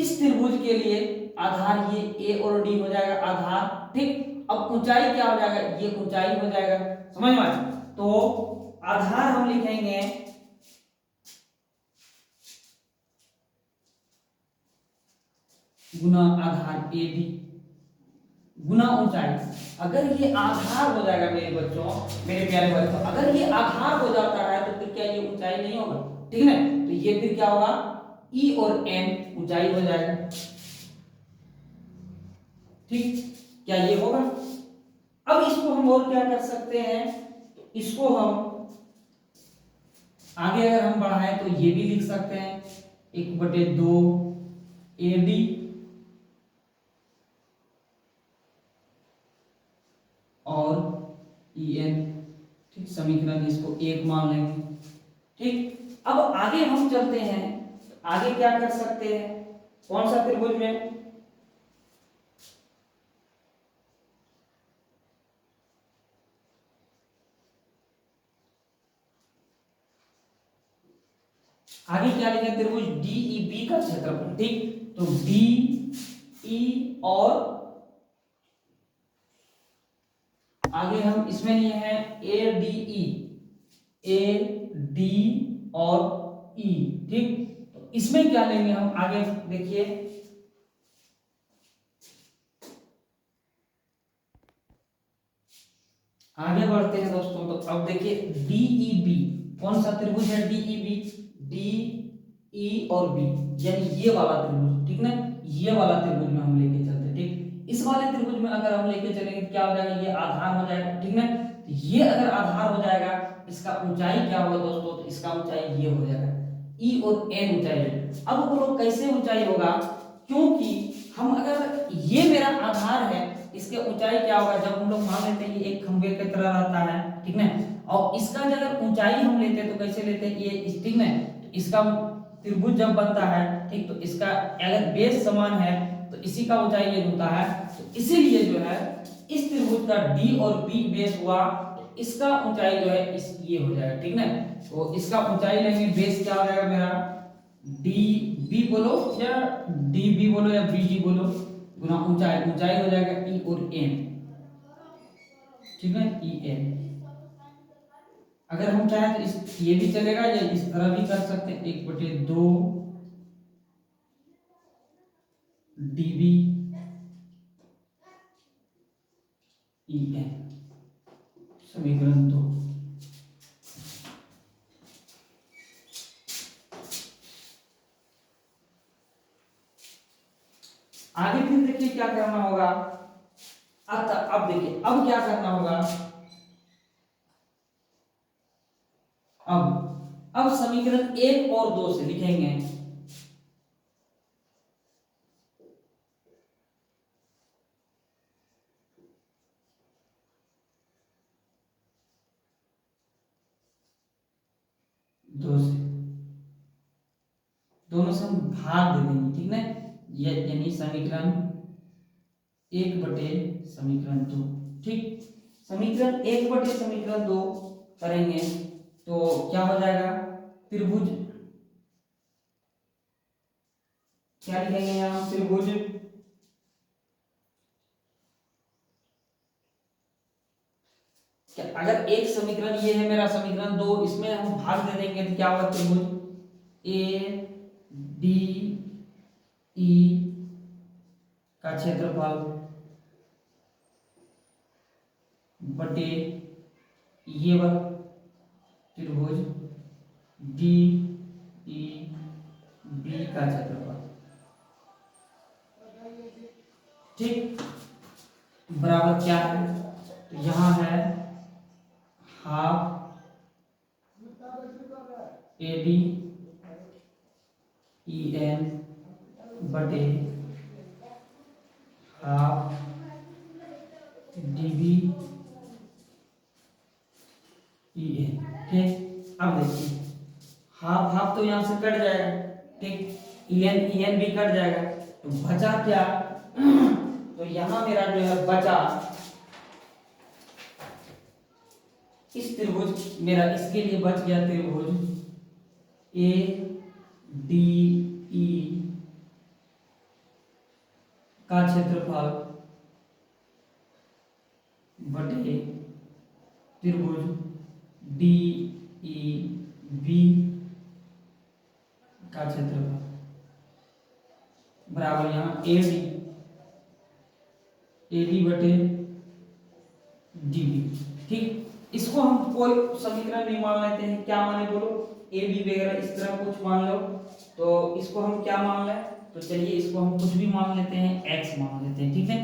S1: इस त्रिभुज के लिए आधार ये ए और डी हो जाएगा आधार, ठीक। अब ऊंचाई क्या हो जाएगा, ये ऊंचाई हो जाएगा, समझ में आया। तो आधार हम लिखेंगे गुना आधार ए बी गुना ऊंचाई। अगर ये आधार हो जाएगा मेरे बच्चों, मेरे प्यारे बच्चों, अगर ये आधार हो जाता है तो फिर क्या ये ऊंचाई नहीं होगा, ठीक है, तो ये फिर क्या होगा, ई और एन ऊंचाई हो जाएगा, ठीक, क्या ये होगा। अब इसको हम और क्या कर सकते हैं, तो इसको हम आगे अगर हम बढ़ाएं तो ये भी लिख सकते हैं 1/2 ए डी और ई एन, ठीक, समीकरण इसको एक मान लेंगे, ठीक। अब आगे हम चलते हैं, आगे क्या कर सकते हैं, कौन सा त्रिभुज में, आगे क्या लिखा है, त्रिभुज डीईबी का क्षेत्रफल, ठीक, तो डी ई और आगे हम इसमें लिए हैं A D E, A D और ई, ठीक, तो इसमें क्या लेंगे हम, आगे देखिए, आगे बढ़ते हैं दोस्तों। तो अब देखिए डीईबी, कौन सा त्रिभुज है डीईबी, डी ई और बी, यानी ये वाला त्रिभुज, ठीक ना, ये वाला त्रिभुज में हम लेके चलते हैं, ठीक। इस वाले त्रिभुज में अगर हम लेके चलेंगे तो क्या हो जाएगा, ये आधार हो जाएगा, ठीक ना, तो ये अगर आधार हो जाएगा, इसका ऊंचाई क्या होगा दोस्तों, तो इसका ऊंचाई ये हो जाएगा, ई और एन ऊंचाई। अब बोलो कैसे ऊंचाई होगा, क्योंकि हम अगर ये मेरा आधार है, इसके ऊंचाई क्या होगा, जब हम लोग मान लेते हैं ये एक खंबे की तरह रहता है, ठीक ना, और इसका अगर ऊंचाई हम लेते हैं तो कैसे लेते हैं, ये, ठीक ना, तो इसका त्रिभुज जब बनता है, ठीक, तो इसका अगर बेस समान है तो इसी का ऊंचाई ये होता है, तो इसीलिए जो है इस त्रिभुज का डी और बी बेस हुआ, तो इसका ऊंचाई जो है इस ये हो जाएगा, ठीक ना, तो इसका ऊंचाई लेंगे, बेस क्या हो जाएगा मेरा, डी बी बोलो या डी बी बोलो या बी जी बोलो, गुना ऊंचाई, ऊंचाई हो जाएगा ई और एन, ठीक है, ई एन। अगर हम चाहें तो इस ये भी चलेगा या इस तरह भी कर सकते हैं, 1/2 डीबी ई एन, समीकरण 2। आगे फिर देखिए क्या करना होगा, अब देखिए अब क्या करना होगा, अब समीकरण 1 और 2 से लिखेंगे, दो से, दोनों से हम भाग दे देंगे, ठीक ना, यानी समीकरण 1/2, ठीक, समीकरण 1/2 करेंगे तो क्या हो जाएगा, त्रिभुज क्या लिखेंगे यहाँ, त्रिभुज क्या, अगर एक समीकरण ये है मेरा समीकरण 2, इसमें हम भाग दे देंगे तो क्या होगा, त्रिभुज ए डी ई का क्षेत्रफल बटे ये वाला त्रिभुज डी ई बी का क्षेत्रफल, ठीक, बराबर क्या है, तो यहाँ है हाफ AD EN बटे हाफ DB EN, ठीक। अब देखिए हाफ हाफ तो यहाँ से कट जाएगा, ठीक, EN भी कट जाएगा, तो बचा क्या, तो यहाँ मेरा जो है बचा इस त्रिभुज, मेरा इसके लिए बच गया त्रिभुज ADE का क्षेत्रफल बटे त्रिभुज DEB का क्षेत्रफल बराबर यहाँ AD बटे DB, ठीक। इसको हम कोई समीकरण भी मान लेते हैं, क्या माने बोलो, AB वगैरह इस तरह कुछ मान लो, तो इसको हम क्या मान लें, तो चलिए इसको हम कुछ भी मान लेते हैं, x मान लेते हैं, ठीक है,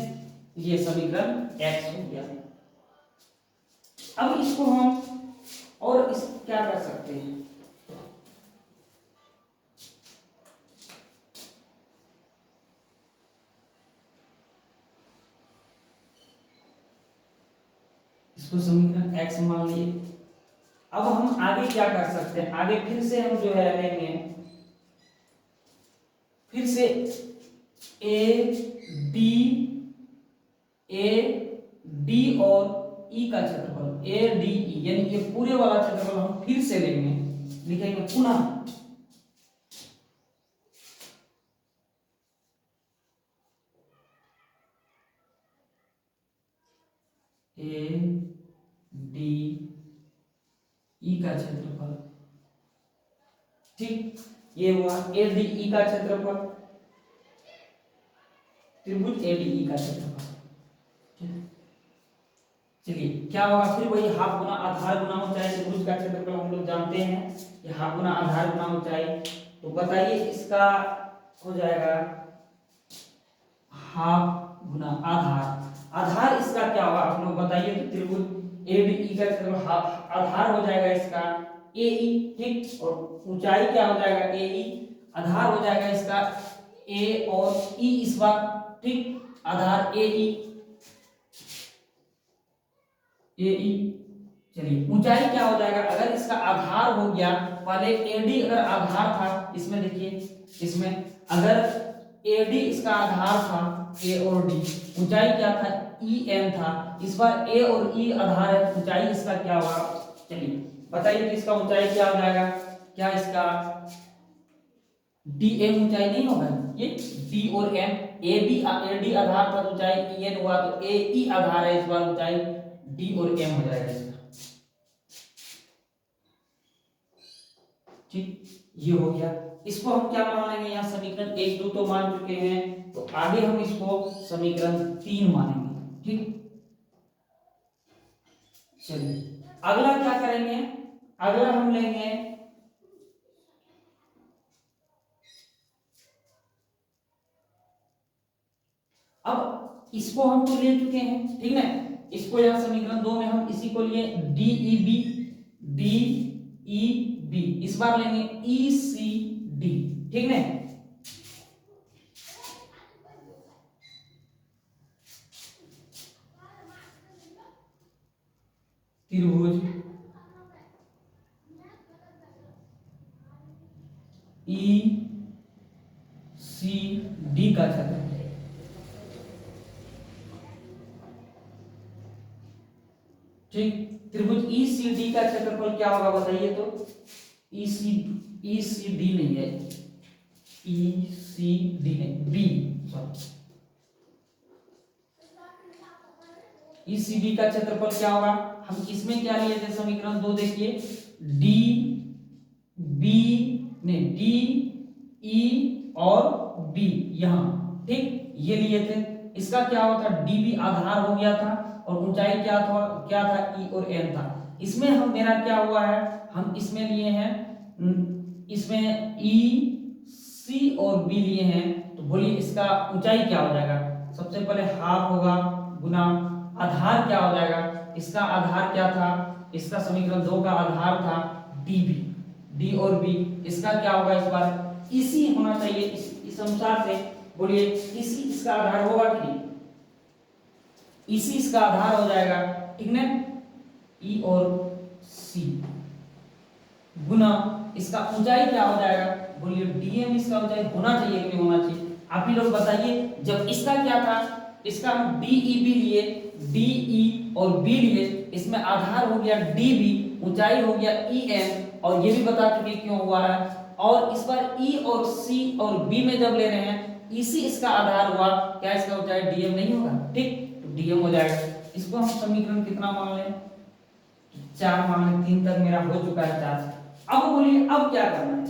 S1: ये समीकरण x हो गया। अब इसको हम और इस क्या कर सकते हैं, इसको समीकरण x मान लिए। अब हम आगे क्या कर सकते हैं, आगे फिर से हम जो है लेंगे, फिर से AD और E का क्षेत्रफल ADE, यानी ये पूरे वाला क्षेत्रफल हम फिर से लेंगे, लिखेंगे पुनः ADE का क्षेत्रफल, ठीक, ये हुआ ADE का क्षेत्रफल, त्रिभुज ADE का क्षेत्रफल, ठीक। चलिए क्या होगा, फिर वही हाफ गुना आधार गुना ऊंचाई, त्रिभुज का क्षेत्रफल हम लोग जानते हैं, ये हाफ गुना आधार गुना ऊंचाई, तो बताइए इसका हो जाएगा हाफ गुना आधार, आधार इसका क्या होगा आप लोग बताइए, तो त्रिभुज ADE का क्षेत्रफल हाफ आधार हो जाएगा इसका AE, ठीक, और ऊंचाई क्या हो जाएगा AE, आधार हो जाएगा इसका A और E इस बार, ठीक, आधार AE, चलिए ऊंचाई क्या हो जाएगा, अगर इसका आधार हो गया, पहले AD अगर आधार था, इसमें देखिए, इसमें अगर AD इसका आधार था A और D, ऊंचाई क्या था EN था, इस बार A और E आधार है, ऊंचाई इसका क्या होगा, चलिए बताइए कि इसका ऊंचाई क्या हो जाएगा, क्या इसका DM ऊंचाई नहीं होगा, ये D और M, AD आधार था, ऊंचाई EN हुआ, तो AE आधार है, इस बार ऊंचाई D और M हो जाएगा इसका, ठीक, ये हो गया। इसको हम क्या मान लेंगे, यहाँ समीकरण 1 2 तो मान चुके हैं, तो आगे हम इसको समीकरण 3 मानेंगे, ठीक। चलिए अगला क्या करेंगे, अगला हम लेंगे अब इसको हम तो ले चुके हैं, ठीक है, इसको यहाँ समीकरण 2 में हम इसी को लिए DEB, इस बार लेंगे ECD, ठीक है, त्रिभुज ECD का क्षेत्रफल, ठीक, त्रिभुज ECD का क्षेत्रफल क्या होगा बताइए, तो ECD नहीं है, ECD नहीं, B, सॉरी, ECD का क्षेत्रफल क्या होगा, हम इसमें क्या लिए थे समीकरण 2, देखिए DB ने DE और B, यहां, ठीक, ये लिए थे, इसका क्या हुआ था, डीबी आधार हो गया था और ऊंचाई क्या था ई और एन था। इसमें हम मेरा क्या हुआ है, हम इसमें लिए हैं, इसमें ई सी और बी लिए हैं, तो बोलिए इसका ऊंचाई क्या हो जाएगा, सबसे पहले हाफ होगा गुना आधार क्या हो जाएगा, इसका आधार क्या था, इसका समीकरण 2 का आधार था डीबी, डी और बी, इसका क्या होगा इस बार इसी होना चाहिए, इस अनुसार से बोलिए इसी इसका आधार होगा कि नहीं, इसी इसका आधार हो जाएगा, ठीक ना, ई और सी गुना इसका ऊंचाई क्या हो जाएगा, बोलिए डीएम, इसका ऊंचाई होना चाहिए कि नहीं होना चाहिए, आप ही लोग बताइए। जब इसका क्या था, इसका हम डीईबी लिए, डीई और बी लिए, इसमें आधार हो गया डीबी, ऊंचाई हो गया ईएन, और ये भी बता चुके क्यों हुआ है, और इस बार ई और सी और बी में जब ले रहे हैं इसी इसका आधार हुआ, क्या इसका ऊंचाई डीएम नहीं होगा, ठीक, तो डीएम हो जाएगा। इसको हम समीकरण कितना मान लें, 4 मान लें, 3 तक मेरा हो चुका है 4। अब बोलिए अब क्या करना है,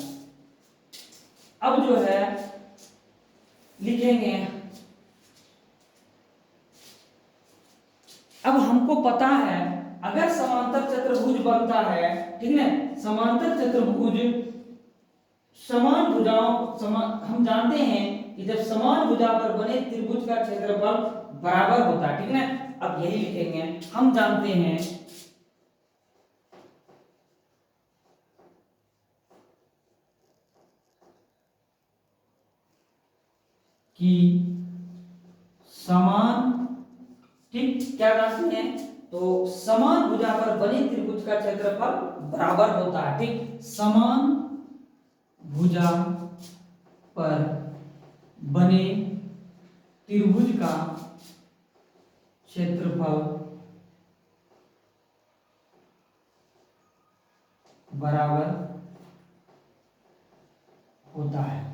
S1: अब जो है लिखेंगे, अब हमको पता है अगर समांतर चतुर्भुज बनता है, ठीक है, समांतर चतुर्भुज समान भुजाओं हम जानते हैं कि जब समान भुजा पर बने त्रिभुज का क्षेत्रफल बराबर होता है, ठीक है, अब यही लिखेंगे, हम जानते हैं कि समान, ठीक, क्या जानते हैं, तो समान भुजा पर बने त्रिभुज का क्षेत्रफल बराबर होता है, ठीक, समान भुजा पर बने त्रिभुज का क्षेत्रफल बराबर होता है,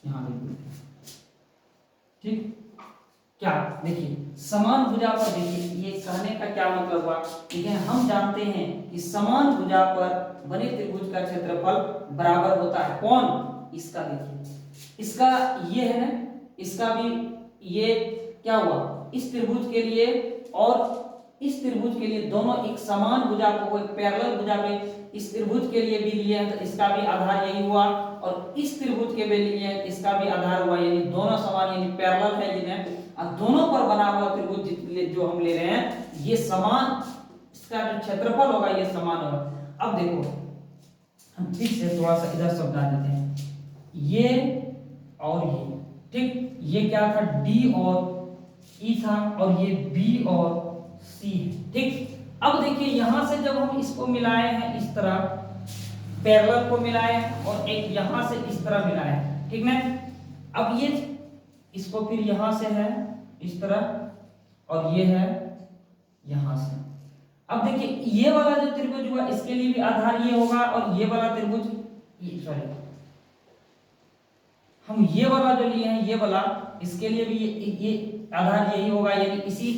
S1: यहां देखिए, ठीक, क्या देखिए समान भुजा पर, देखिए ये कहने का क्या मतलब हुआ, ठीक है, हम जानते हैं कि समान भुजा पर बने त्रिभुज का क्षेत्रफल बराबर होता है, कौन, इसका, देखिए इसका ये है ना, इसका भी ये क्या हुआ, इस त्रिभुज के लिए और इस त्रिभुज के लिए दोनों एक समान भुजा को एक पैरेलल भुजा पे इस त्रिभुज के लिए भी लिए हैं, तो इसका भी आधार यही हुआ, और इस त्रिभुज के भी लिए इसका भी आधार हुआ, यानी दोनों समान यानी पैरेलल है जिन्हें, और दोनों पर बना हुआ त्रिभुज जो हम ले रहे हैं ये समान, इसका जो क्षेत्रफल होगा ये समान होगा। अब देखो हम ठीक से थोड़ा सा इधर समझा देते हैं, ये और ये, ठीक, ये क्या था डी और ई था, और ये बी और सी है, ठीक। अब देखिए यहां से जब हम इसको मिलाए हैं इस तरह, पैरेलल को मिलाए हैं और एक यहां से इस तरह मिलाए हैं, ठीक ना, अब ये इसको फिर यहां से है इस तरह और ये है यहां से, अब देखिए ये वाला जो त्रिभुज हुआ इसके लिए भी आधार ये होगा, और ये वाला त्रिभुज, सॉरी हम ये वाला जो लिए हैं ये वाला, इसके लिए भी ये आधार यही होगा, यानी इसी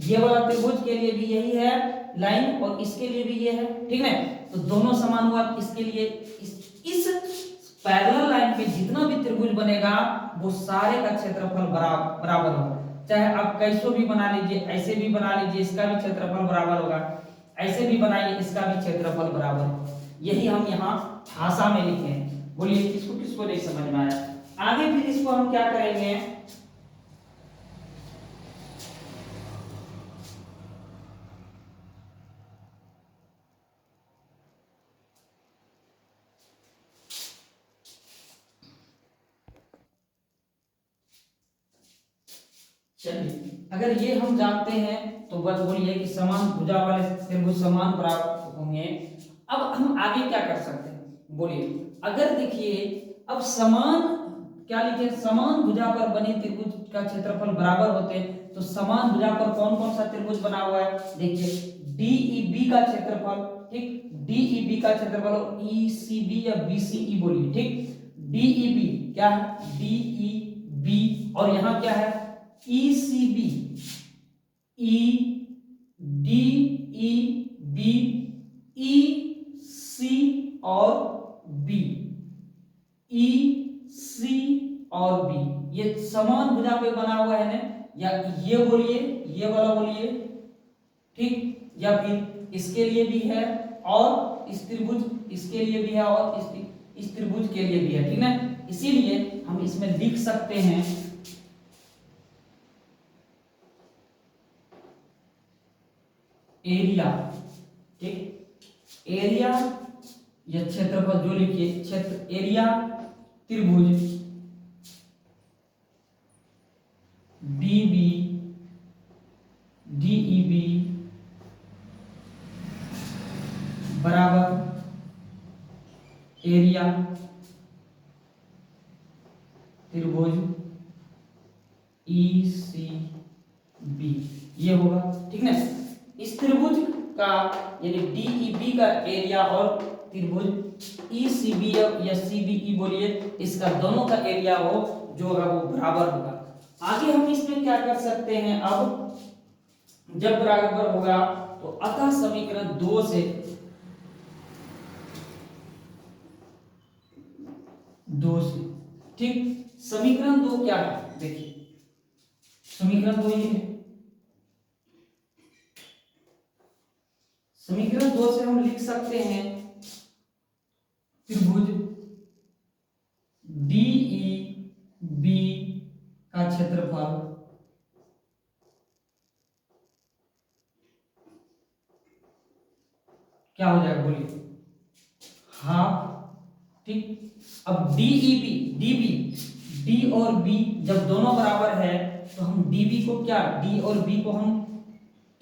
S1: ये वाला त्रिभुज के लिए भी यही है लाइन और इसके लिए भी ये है, ठीक है, तो दोनों समान हुआ, इसके लिए इस पैरेलल लाइन पे जितना भी त्रिभुज बनेगा वो सारे का क्षेत्रफल बराबर होगा, चाहे आप कैसो भी बना लीजिए, ऐसे भी बना लीजिए इसका भी क्षेत्रफल बराबर होगा, ऐसे भी बनाइए इसका भी क्षेत्रफल बराबर होगा, यही हम यहाँ भाषा में लिखे हैं। बोलिए किसको किसको नहीं समझ में आया, आगे फिर इसको हम क्या करेंगे, चलिए अगर ये हम जानते हैं तो बस बोलिए कि समान भुजा वाले त्रिभुज समान बराबर होंगे। अब हम आगे क्या कर सकते हैं, बोलिए अगर देखिए अब समान क्या लिखे, समान भुजा पर बने त्रिभुज का क्षेत्रफल बराबर होते हैं, तो समान भुजा पर कौन कौन सा त्रिभुज बना हुआ है, देखिए डीईबी का क्षेत्रफल, ठीक, डीईबी का क्षेत्रफल और ईसीबी या बीसीई बोलिए, ठीक, डीईबी क्या है डीईबी, और यहां क्या है ECB, E D E B, E C और बी, ई सी और बी, ये समान भुजा पे बना हुआ है ना, या ये बोलिए, ये वाला बोलिए, ठीक, या फिर इसके लिए भी है और इस त्रिभुज इसके लिए भी है और इस त्रिभुज के लिए भी है, ठीक ना। इसीलिए हम इसमें लिख सकते हैं एरिया, ठीक, एरिया या क्षेत्रफल जो लिखिए, क्षेत्र एरिया त्रिभुज डीबी डीईबी बराबर एरिया त्रिभुज ईसीबी, ये होगा, ठीक ना। इस त्रिभुज का यानी डीईबी का एरिया और त्रिभुज ईसीबी या सीबीई बोलिए, इसका दोनों का एरिया हो जो होगा वो बराबर होगा। आगे हम इसमें क्या कर सकते हैं, अब जब बराबर होगा तो अतः समीकरण 2 से ठीक, समीकरण 2 क्या है, देखिए समीकरण 2 ये है। समीकरण 2 से हम लिख सकते हैं त्रिभुज डीईबी का क्षेत्रफल क्या हो जाएगा बोलिए, हाफ, ठीक। अब डीईबी डीबी डी और बी जब दोनों बराबर है तो हम डीबी को क्या, डी और बी को हम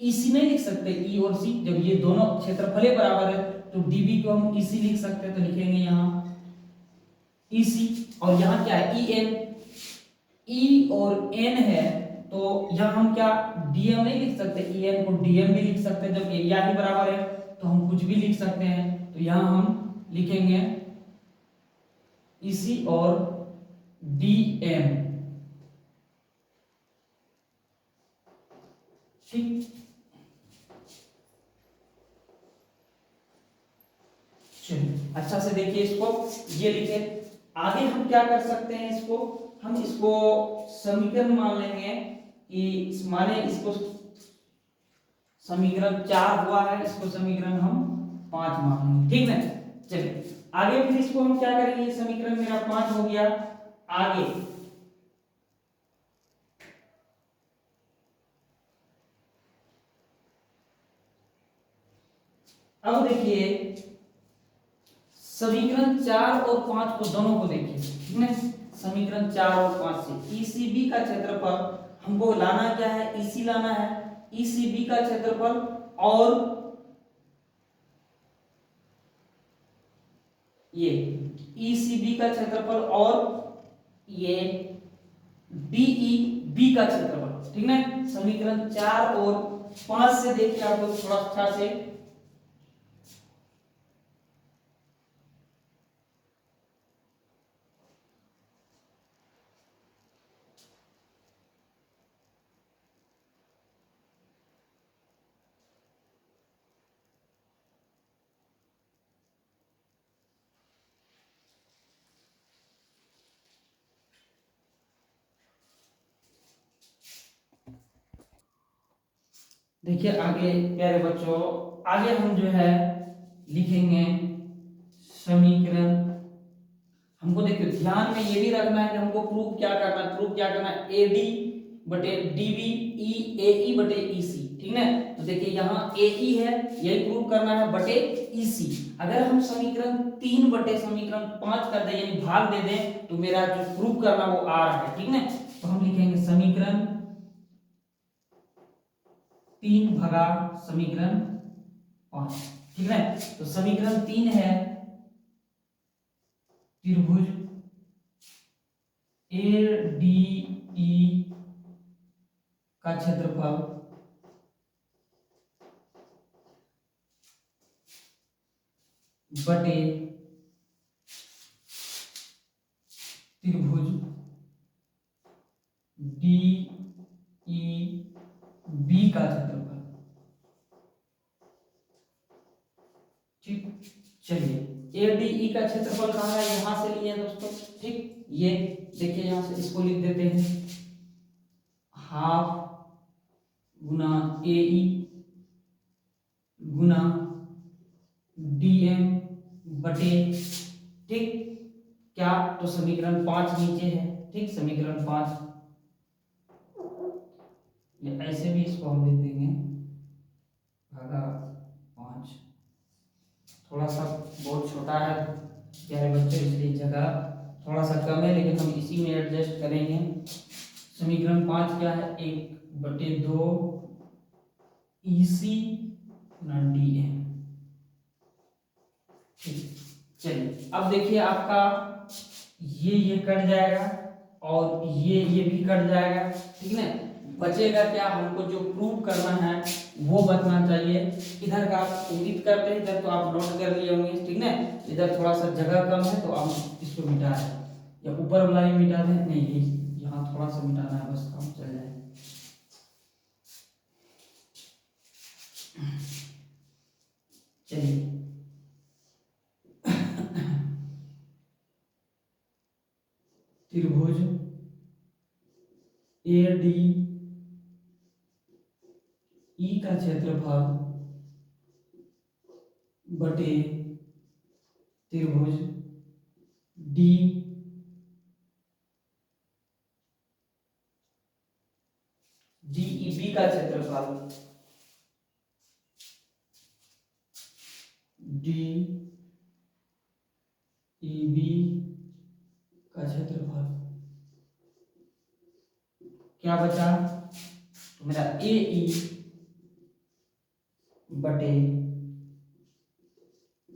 S1: ईसी नहीं लिख सकते, ई और सी, जब ये दोनों क्षेत्रफल बराबर है तो डीबी को हम ईसी लिख सकते हैं, तो लिखेंगे यहाँ ईसी, और यहाँ क्या है ई एन, ई और एन है तो यहाँ हम क्या डीएम नहीं लिख सकते, ई एन को डीएम भी लिख सकते हैं, जब एरिया ही बराबर है तो हम कुछ भी लिख सकते हैं, तो यहाँ हम लिखेंगे ईसी और डीएम, ठीक। चलिए अच्छा से देखिए इसको, ये लिखे। आगे हम क्या कर सकते हैं, इसको हम इसको समीकरण मान लेंगे कि माने इसको समीकरण 4 हुआ है, इसको समीकरण हम 5 मान लेंगे, ठीक है। चलिए आगे फिर इसको हम क्या करेंगे, समीकरण मेरा 5 हो गया। आगे अब देखिए समीकरण 4 और 5 को दोनों को देखिए, ठीक है। समीकरण 4 और 5 से ईसीबी का क्षेत्रफल हमको लाना क्या है, ईसी लाना है, ईसीबी का क्षेत्रफल और ये ईसीबी का क्षेत्रफल और ये डीईबी का क्षेत्रफल, ठीक है। समीकरण 4 और 5 से देखिए आप लोग थोड़ा अच्छा से, देखिए आगे प्यारे बच्चों, आगे हम जो है लिखेंगे समीकरण, हमको देखिए ध्यान में ये भी रखना है कि हमको प्रूफ क्या करना है, प्रूफ क्या करना है, एडी बटे डीबी ई एई बटे ईसी, ठीक है। तो देखिए यहाँ एई है, यही प्रूफ करना है, बटे ईसी। अगर हम समीकरण 3 बटे समीकरण 5 कर दें यानी भाग दे दें तो मेरा जो प्रूफ करना वो आ रहा है, ठीक है। तो हम लिखेंगे समीकरण 3 भगा समीकरण 5, ठीक है। तो समीकरण 3 है त्रिभुज एडीई का क्षेत्रफल बटे त्रिभुज डीईबी का क्षेत्रफल, ठीक। चलिए एडीई का क्षेत्रफल कहाँ है, यहां से लिए दोस्तों, ठीक, ये देखिए यहाँ से इसको लिख देते हैं, हाफ गुना ए ई गुना डी एम बटे, ठीक, क्या, तो समीकरण 5 नीचे है, ठीक, समीकरण 5, ऐसे भी इसको हम लिख देंगे भागा 5। थोड़ा सा बहुत छोटा है प्यारे बच्चों, इसलिए जगह थोड़ा सा कम है, लेकिन हम इसी में एडजस्ट करेंगे। समीकरण 5 क्या है, 1/2 EC ना DM, ठीक। चलिए अब देखिए आपका ये कट जाएगा और ये भी कट जाएगा, ठीक ना। बचेगा क्या, हमको जो प्रूव करना है वो बचना चाहिए। इधर का आप उम्मीद करते हैं, इधर तो आप नोट कर लिए होंगे, ठीक ना। इधर थोड़ा सा जगह कम है तो आप इसको मिटा दें, या ऊपर वाला ही मिटा दें, नहीं ये यहाँ थोड़ा सा मिटाना है, बस काम चल जाए। चलिए त्रिभुज ADE का क्षेत्रफल बटे त्रिभुज DEB का क्षेत्रफल, DEB का क्षेत्रफल क्या बचा, तो मेरा AE बटे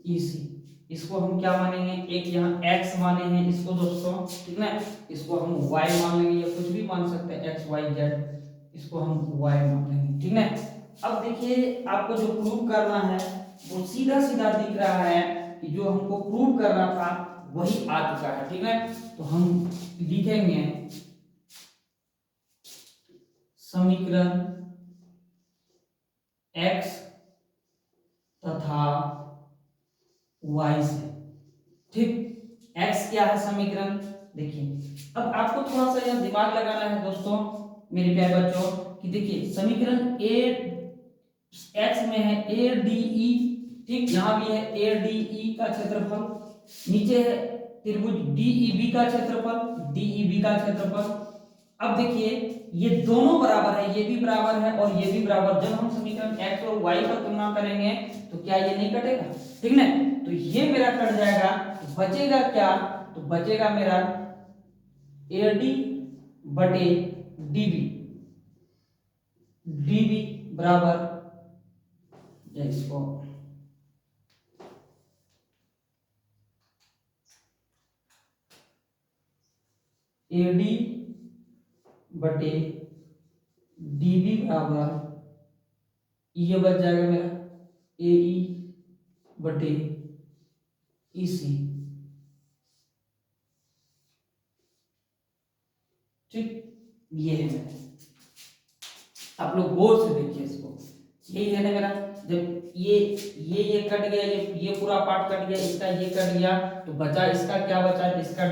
S1: EC, इसको हम क्या मानेंगे, एक यहाँ x माने हैं इसको दोस्तों, ठीक ना, इसको हम y मान लेंगे, या कुछ भी मान सकते हैं x y z, इसको हम y मान लेंगे, ठीक ना। अब देखिए आपको जो प्रूव करना है वो सीधा सीधा दिख रहा है कि जो हमको प्रूव करना था वही आ चुका है, ठीक है। तो हम लिखेंगे समीकरण x तथा y से, ठीक। x क्या है समीकरण, देखिए अब आपको थोड़ा सा यह दिमाग लगाना है दोस्तों मेरे प्यारे बच्चों, कि देखिए समीकरण x में है ADE, ठीक, यहाँ भी है ADE का क्षेत्रफल, नीचे है त्रिभुज DEB का क्षेत्रफल, DEB का क्षेत्रफल। अब देखिए ये दोनों बराबर है, ये भी बराबर है और ये भी बराबर, जब हम समीकरण x और y का तुलना करेंगे तो क्या ये नहीं कटेगा, ठीक ना। तो ये मेरा कट जाएगा, तो बचेगा क्या, तो बचेगा मेरा AD बटे DB, DB बराबर, इसको AD बटे DB बराबर, ये बच जाएगा मेरा AE बटे EC, ठीक, ये है मेरा। आप लोग गौर से देखिए इसको, यही है ना मेरा, जब ये कट गया, ये पूरा पार्ट कट गया, इसका ये कट गया, तो बचा इसका क्या बचा, इसका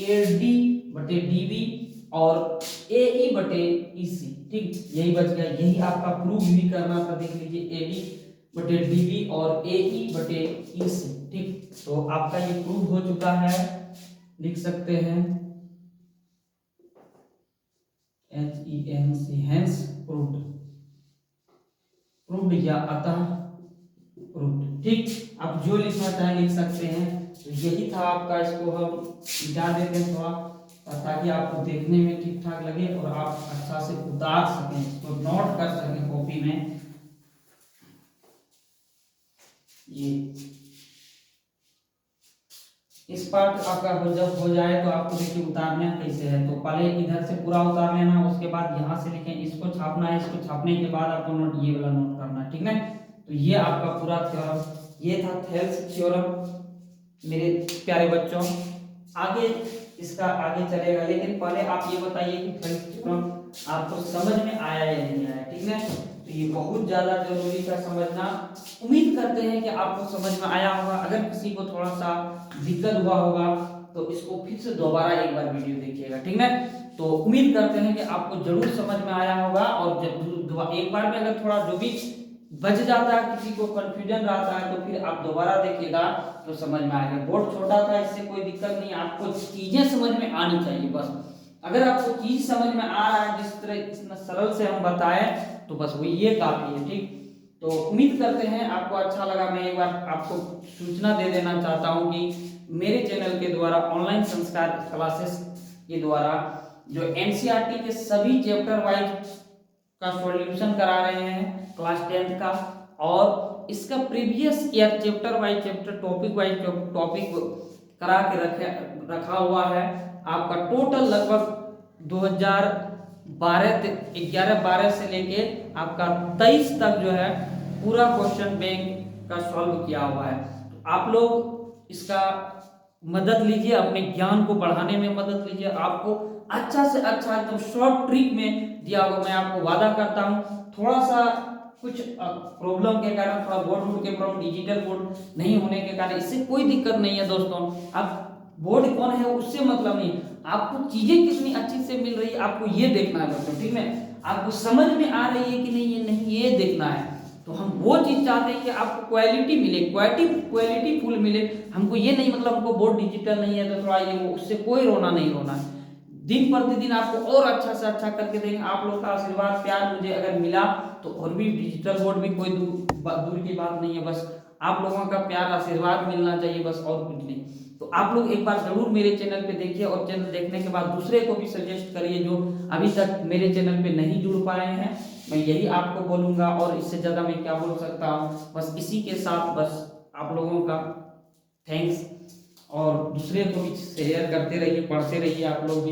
S1: AD बटे DB और AE बटे EC, ठीक, यही बच गया। यही आपका प्रूफ भी करना था, देख लीजिए AD बटे DB और AE बटे EC, ठीक। तो आपका ये प्रूफ हो चुका है, लिख सकते हैं HENC, हेंस प्रूव्ड, प्रूव्ड या अतः प्रूव्ड, ठीक। आप जो लिखना चाहें लिख सकते हैं। तो यही था आपका, इसको हम मिटा देते हैं थोड़ा, ताकि आपको देखने में ठीक ठाक लगे और आप अच्छा से उतार सकें, इसको नोट कर सकें कॉपी में। ये इस पार्ट आपका जब हो जाए तो आपको देखिए उतारना कैसे है, तो पहले इधर से पूरा उतार लेना, उसके बाद यहाँ से लिखें, इसको छापना है, इसको छापने के बाद आपको नोट ये वाला नोट करना है, ठीक है। तो ये आपका पूरा थ्योरम, ये था थेल्स थ्योरम मेरे प्यारे बच्चों। आगे इसका आगे चलेगा, लेकिन पहले आप ये बताइए कि थेल्स थ्योरम आपको समझ में आया या नहीं आया, ठीक है। तो ये बहुत ज्यादा जरूरी था समझना। उम्मीद करते हैं कि आपको समझ में आया होगा। अगर किसी को थोड़ा सा दिक्कत हुआ होगा तो इसको फिर से दोबारा एक बार वीडियो देखिएगा, ठीक है। तो उम्मीद करते हैं कि आपको जरूर समझ में आया होगा, और जब एक बार में अगर थोड़ा जो भी बच जाता है, किसी को कंफ्यूजन रहता है, तो फिर आप दोबारा देखिएगा तो समझ में आएगा। बोर्ड छोटा था, इससे कोई दिक्कत नहीं, आपको चीजें समझ में आनी चाहिए बस। अगर आपको चीज समझ में आ रहा है, जिस तरह इतना सरल से हम बताएं, तो बस वो ये काफी है, ठीक। तो उम्मीद करते हैं आपको अच्छा लगा। मैं एक बार आपको सूचना दे देना चाहता हूं कि मेरे चैनल के द्वारा ऑनलाइन संस्कार क्लासेस के द्वारा जो एनसीईआरटी के सभी चैप्टर वाइज का सॉल्यूशन करा रहे हैं क्लास 10th का, और इसका previous year chapter wise chapter topic wise topic करा के रखा हुआ है। आपका टोटल लगभग 2011-12 से लेके आपका 23 तक जो है पूरा क्वेश्चन बैंक का सॉल्व किया हुआ है। तो आप लोग इसका मदद लीजिए, अपने ज्ञान को बढ़ाने में मदद लीजिए। आपको अच्छा से अच्छा एकदम शॉर्ट ट्रिक में दिया होगा, मैं आपको वादा करता हूँ। थोड़ा सा कुछ प्रॉब्लम के कारण, थोड़ा बोर्ड के प्रॉब्लम, डिजिटल बोर्ड नहीं होने के कारण, इससे कोई दिक्कत नहीं है दोस्तों। आप बोर्ड कौन है उससे मतलब नहीं, आपको चीजें कितनी अच्छी से मिल रही है आपको ये देखना है दोस्तों, ठीक है। आपको समझ में आ रही है कि नहीं, ये नहीं, ये देखना है। तो हम वो चीज चाहते हैं कि आपको क्वालिटी मिले, क्वालिटी फुल मिले। हमको ये नहीं मतलब हमको बोर्ड डिजिटल नहीं है तो थोड़ा ये वो, उससे कोई रोना नहीं रोना है। दिन प्रतिदिन आपको और अच्छा से अच्छा करके देंगे। आप लोग का आशीर्वाद प्यार मुझे अगर मिला तो और भी डिजिटल बोर्ड भी कोई दूर की बात नहीं है, बस आप लोगों का प्यार आशीर्वाद मिलना चाहिए, बस और कुछ नहीं। तो आप लोग एक बार जरूर मेरे चैनल पे देखिए, और चैनल देखने के बाद दूसरे को भी सजेस्ट करिए जो अभी तक मेरे चैनल पे नहीं जुड़ पाए हैं। मैं यही आपको बोलूंगा, और इससे ज्यादा मैं क्या बोल सकता हूँ। बस इसी के साथ बस आप लोगों का थैंक्स, और दूसरे को भी शेयर करते रहिए, पढ़ते रहिए आप लोग भी।